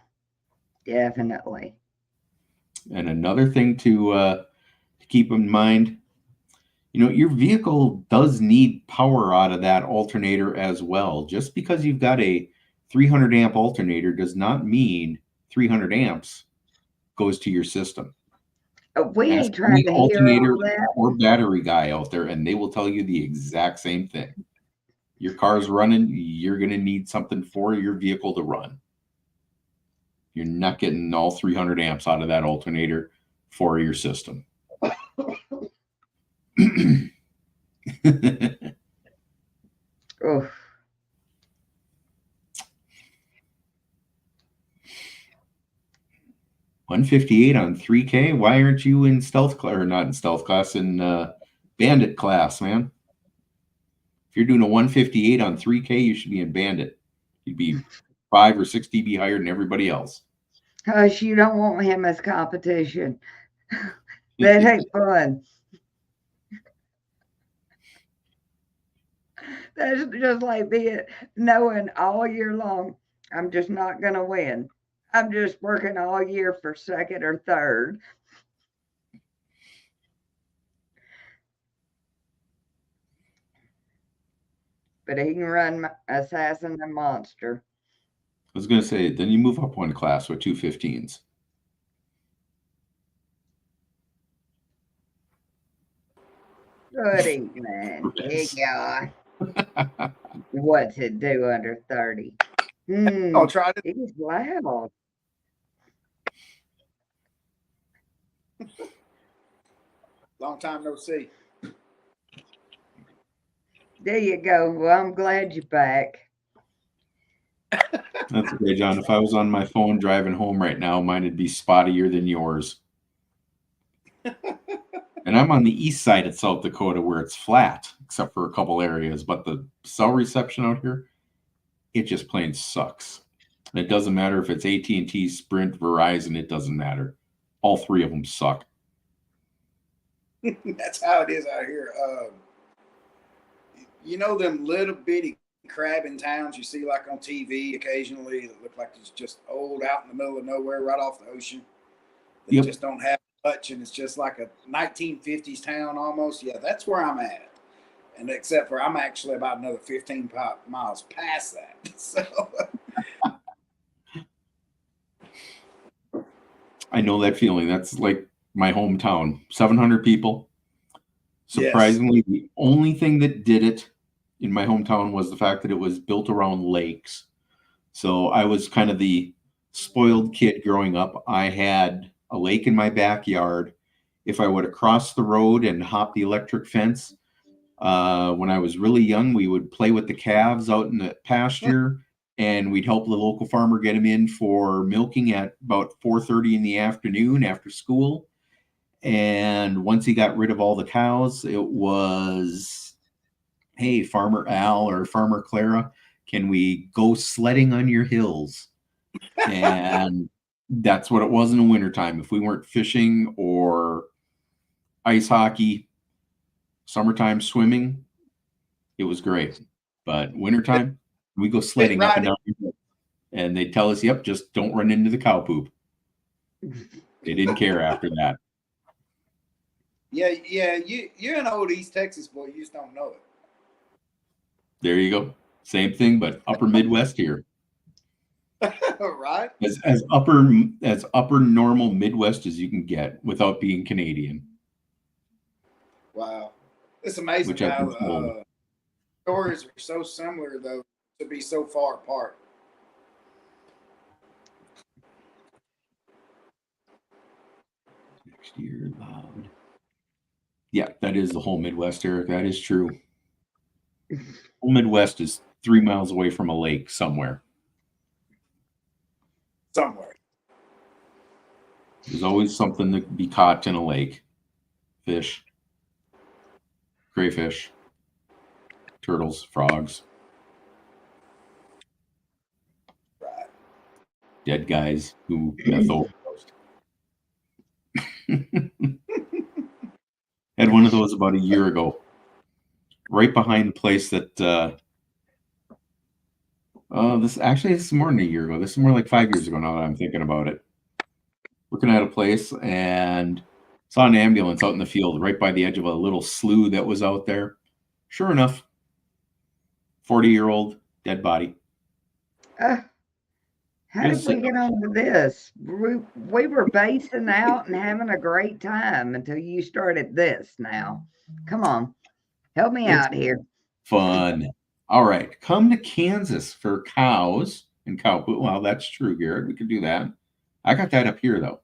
definitely. And another thing to keep in mind, Your vehicle does need power out of that alternator as well. Just because you've got a 300 amp alternator does not mean 300 amps goes to your system. We Ask ain't trying any to hear alternator all that. or battery guy out there, and they will tell you the exact same thing. Your car's running, you're going to need something for your vehicle to run. You're not getting all 300 amps out of that alternator for your system. Oof. $158 on 3K. Why aren't you in stealth class, or not in stealth class, in bandit class, man? If you're doing a 158 on 3K, you should be in bandit. You'd be 5 or 6 dB higher than everybody else. Hush, you don't want him as competition. That ain't fun. That's just like knowing all year long, I'm just not going to win. I'm just working all year for second or third. But he can run Assassin and Monster. I was going to say, then you move up one class with 215s. Good evening. Hey, y'all. What's it do under 30? I'll try to. He's loud. Long time no see. There you go. Well, I'm glad you're back. That's okay, John. If I was on my phone driving home right now, mine would be spottier than yours. And I'm on the east side of South Dakota where it's flat, except for a couple areas. But the cell reception out here, it just plain sucks. And it doesn't matter if it's AT&T, Sprint, Verizon. It doesn't matter. All three of them suck. That's how it is out here. Them little bitty crabbing towns you see like on TV occasionally that look like it's just old out in the middle of nowhere right off the ocean. They just don't have much, and it's just like a 1950s town almost. Yeah, that's where I'm at. And except for I'm actually about another 15 miles past that. So I know that feeling. That's like my hometown. 700 people. Surprisingly, The only thing that did it in my hometown was the fact that it was built around lakes. So I was kind of the spoiled kid growing up. I had a lake in my backyard. If I would have crossed the road and hopped the electric fence, when I was really young, we would play with the calves out in the pasture, and we'd help the local farmer get them in for milking at about 4:30 in the afternoon after school. And once he got rid of all the cows, it was, hey, Farmer Al or Farmer Clara, can we go sledding on your hills? And that's what it was in the wintertime. If we weren't fishing or ice hockey, summertime swimming, it was great. But wintertime, we go sledding up and down your hills. And they tell us, yep, just don't run into the cow poop. They didn't care after that. Yeah, you're an old East Texas boy. You just don't know it. There you go. Same thing, but upper Midwest here. Right? As upper normal Midwest as you can get without being Canadian. Wow. It's amazing Which I've been how told. stories are so similar, though, to be so far apart. Next year, loud. Yeah, that is the whole Midwest, Eric. That is true. Whole Midwest is 3 miles away from a lake somewhere. Somewhere. There's always something to be caught in a lake. Fish, crayfish, turtles, frogs, Right. dead guys who meth overdosed. Had one of those about a year ago, right behind the place that this is more than a year ago. This is more like 5 years ago now that I'm thinking about it. Looking at a place, and Saw an ambulance out in the field right by the edge of a little slough that was out there. Sure enough, 40-year-old dead body. How did we get onto this? We were basing out and having a great time until you started this now. Come on, help me out here. Fun. All right. Come to Kansas for cows and cow poop. Well, that's true, Garrett. We could do that. I got that up here, though.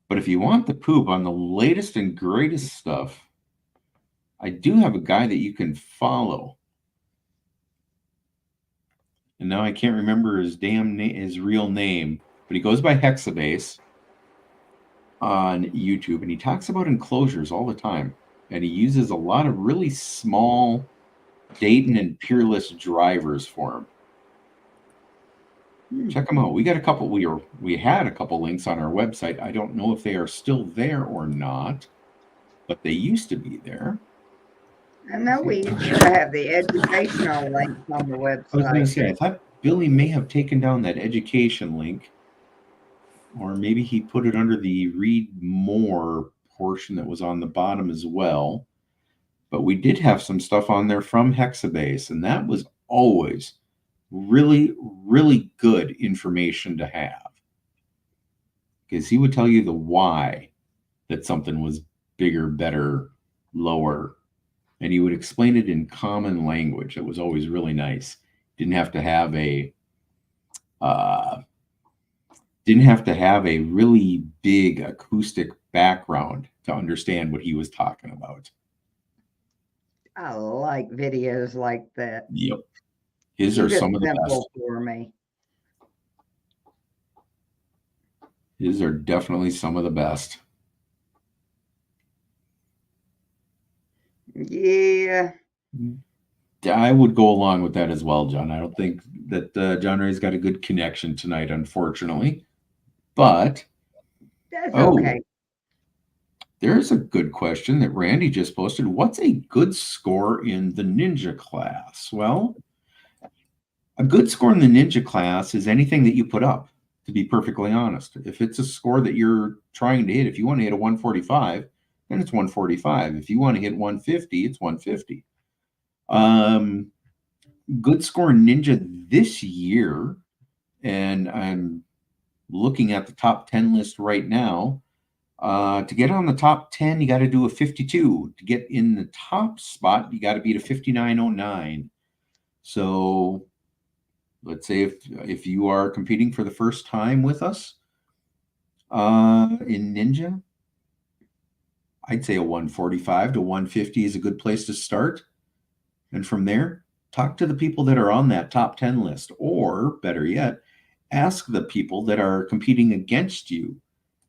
But if you want the poop on the latest and greatest stuff, I do have a guy that you can follow. And now I can't remember his real name, but he goes by Hexabase on YouTube, and he talks about enclosures all the time. And he uses a lot of really small Dayton and Peerless drivers for him. Check them out. We got a couple. We had a couple links on our website. I don't know if they are still there or not, but they used to be there. I know we used to have the educational links on the website. I was going to say, I thought Billy may have taken down that education link, or maybe he put it under the read more portion that was on the bottom as well. But we did have some stuff on there from Hexabase, and that was always really, really good information to have, because he would tell you the why that something was bigger, better, lower, and he would explain it in common language. It was always really nice. Didn't have to have a really big acoustic background to understand what he was talking about. I like videos like that. Yep. His are some of the best. For me. His are definitely some of the best. Yeah. I would go along with that as well, John. I don't think that JohnRay's got a good connection tonight, unfortunately. But that's okay. There's a good question that Randy just posted. What's a good score in the Ninja class? Well, a good score in the Ninja class is anything that you put up, to be perfectly honest. If it's a score that you're trying to hit, if you want to hit a 145, then it's 145. If you want to hit 150, it's 150. Good score in Ninja this year, and I'm looking at the top 10 list right now. To get on the top 10, you got to do a 52. To get in the top spot, you got to beat a 59.09. So let's say if you are competing for the first time with us in Ninja, I'd say a 145 to 150 is a good place to start. And from there, talk to the people that are on that top 10 list, or better yet, ask the people that are competing against you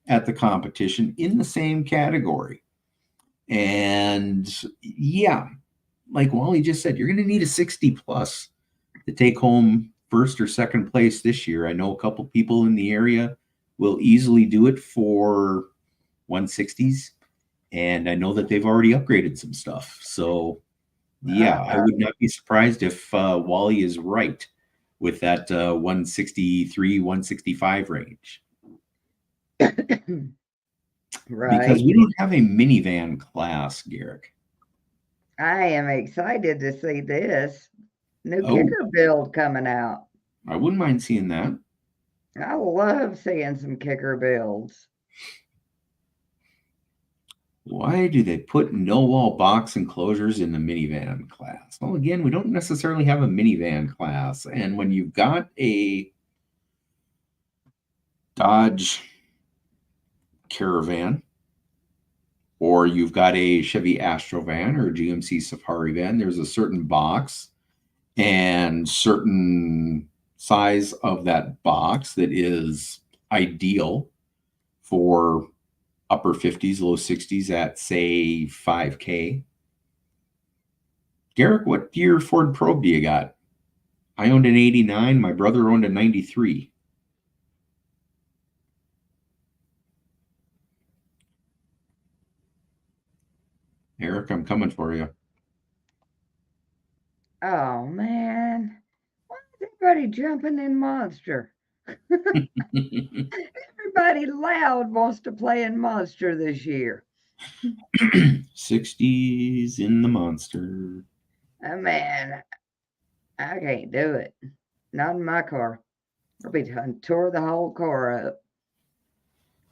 at the competition in the same category. And yeah, like Wally just said, you're going to need a 60 plus to take home first or second place this year. I know a couple people in the area will easily do it for 160s, and I know that they've already upgraded some stuff. So yeah, I would not be surprised if Wally is right with that 163, 165 range. Right. Because we don't have a minivan class, Garrick. I am excited to see this new kicker build coming out. I wouldn't mind seeing that. I love seeing some kicker builds. Why do they put no wall box enclosures in the minivan class? Well, again, we don't necessarily have a minivan class. And when you've got a Dodge Caravan, or you've got a Chevy Astro van or a GMC Safari van, there's a certain box and certain size of that box that is ideal for upper 50s, low 60s at, say, 5K. Garrick, what year Ford Probe do you got? I owned an 89. My brother owned a 93. Eric, I'm coming for you. Oh, man. Why is everybody jumping in Monster? Everybody Everybody loud wants to play in Monster this year. 60s in the Monster. Oh, man, I can't do it. Not in my car. I'll be tore the whole car up.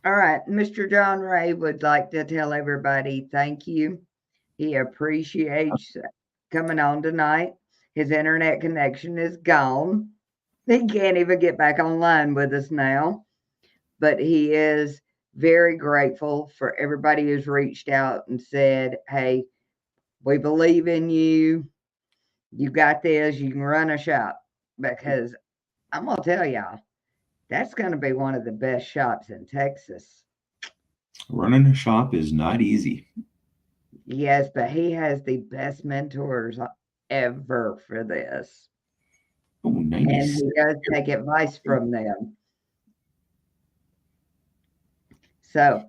All right, Mr. John Ray would like to tell everybody thank you. He appreciates coming on tonight. His internet connection is gone. He can't even get back online with us now. But he is very grateful for everybody who's reached out and said, hey, we believe in you. You got this. You can run a shop. Because I'm going to tell y'all, that's going to be one of the best shops in Texas. Running a shop is not easy. Yes, but he has the best mentors ever for this. Oh, nice. And he does take advice from them. So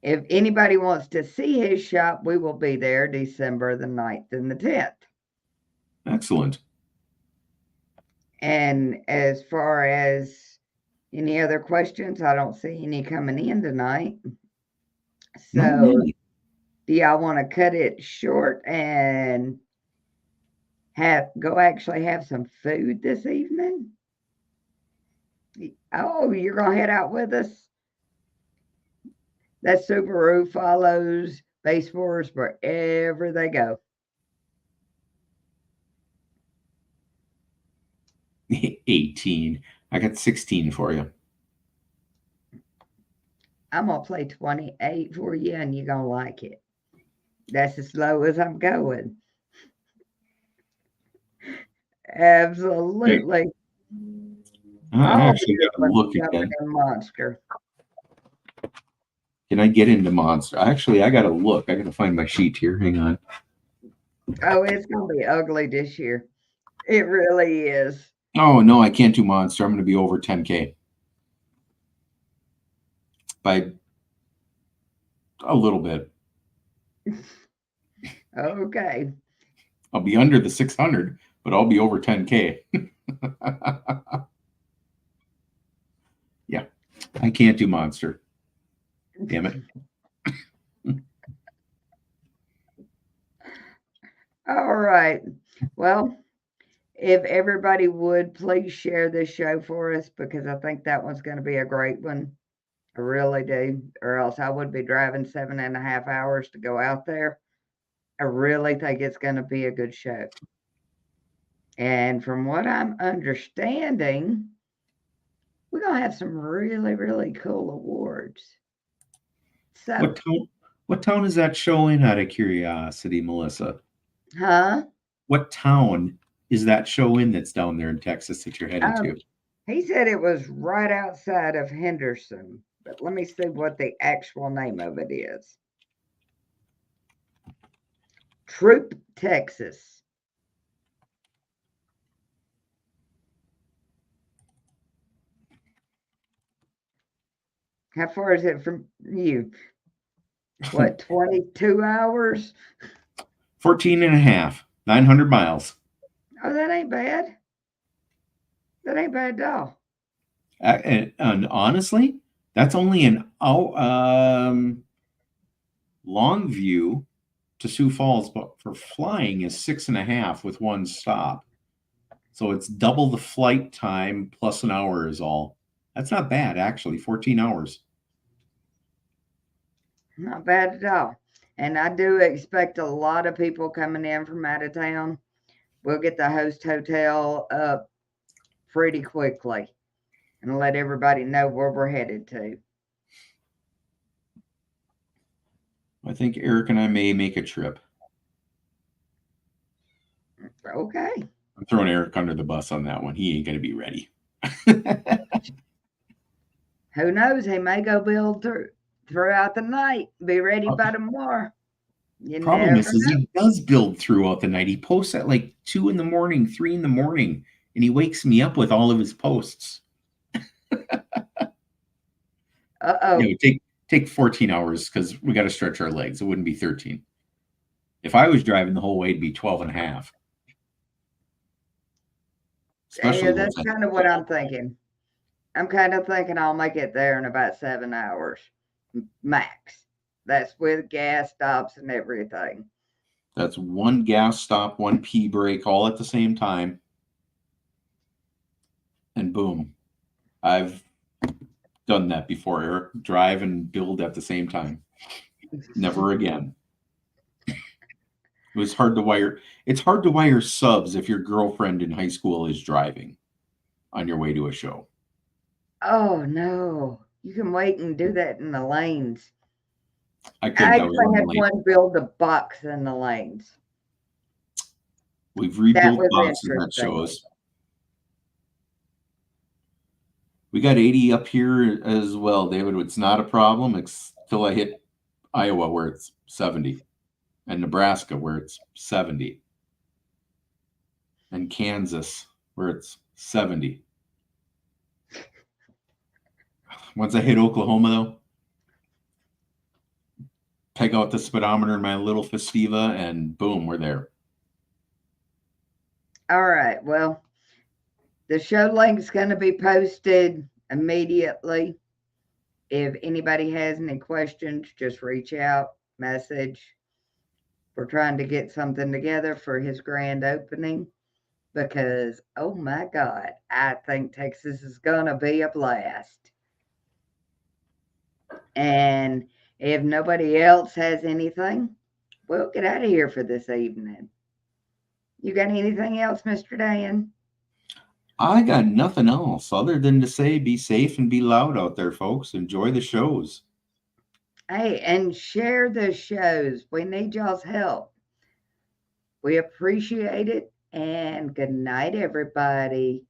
if anybody wants to see his shop, we will be there December the 9th and the 10th. Excellent. And as far as any other questions, I don't see any coming in tonight. So do y'all want to cut it short and actually have some food this evening? Oh, you're going to head out with us? That Subaru follows Base Force wherever they go. 18. I got 16 for you. I'm going to play 28 for you, and you're going to like it. That's as low as I'm going. Absolutely. I actually got to look again. Monster. Can I get into Monster? Actually, I got to look. I got to find my sheet here. Hang on. Oh, it's going to be ugly this year. It really is. Oh, no, I can't do Monster. I'm going to be over 10K. By a little bit. Okay. I'll be under the 600, but I'll be over 10K. Yeah, I can't do Monster. Damn it. All right. Well, if everybody would please share this show for us, because I think that one's going to be a great one. I really do. Or else I would be driving 7.5 hours to go out there. I really think it's going to be a good show. And from what I'm understanding, we're going to have some really, really cool awards. So, what town is that show in, out of curiosity, Melissa? Huh? What town is that show in that's down there in Texas that you're heading to? He said it was right outside of Henderson, but let me see what the actual name of it is. Troop, Texas. How far is it from you? What, 22 hours? 14 and a half, 900 miles. Oh, that ain't bad. That ain't bad at all. And honestly, that's only an Longview to Sioux Falls, but for flying is 6.5 with one stop. So it's double the flight time plus an hour is all. That's not bad, actually, 14 hours. Not bad at all. And I do expect a lot of people coming in from out of town. We'll get the host hotel up pretty quickly and let everybody know where we're headed to. I think Eric and I may make a trip. Okay. I'm throwing Eric under the bus on that one. He ain't going to be ready. Who knows? He may go build throughout the night. Be ready by tomorrow. Problem is he does build throughout the night. He posts at like 2 in the morning, 3 in the morning, and he wakes me up with all of his posts. Uh-oh. It would take 14 hours because we got to stretch our legs. It wouldn't be 13. If I was driving the whole way, it'd be 12 and a half. Yeah, that's kind of what I'm thinking. I'm kind of thinking I'll make it there in about 7 hours max. That's with gas stops and everything. That's one gas stop, one pee break, all at the same time. And boom. I've done that before, Eric. Drive and build at the same time. Never again. It was hard to wire. It's hard to wire subs if your girlfriend in high school is driving on your way to a show. Oh no. You can wait and do that in the lanes. I I couldn't. I was actually had running late. one build the box in the lanes. We've That rebuilt was boxes that interesting. shows. We got 80 up here as well, David. It's not a problem until I hit Iowa where it's 70 and Nebraska where it's 70 and Kansas where it's 70. Once I hit Oklahoma, though, peg out the speedometer in my little Festiva and boom, we're there. All right. Well, the show link is going to be posted immediately. If anybody has any questions, just reach out, message. We're trying to get something together for his grand opening because, oh my God, I think Texas is going to be a blast. And if nobody else has anything, we'll get out of here for this evening. You got anything else, Mr. Dan? I got nothing else other than to say be safe and be loud out there, folks. Enjoy the shows. Hey, and share the shows. We need y'all's help. We appreciate it. And good night, everybody.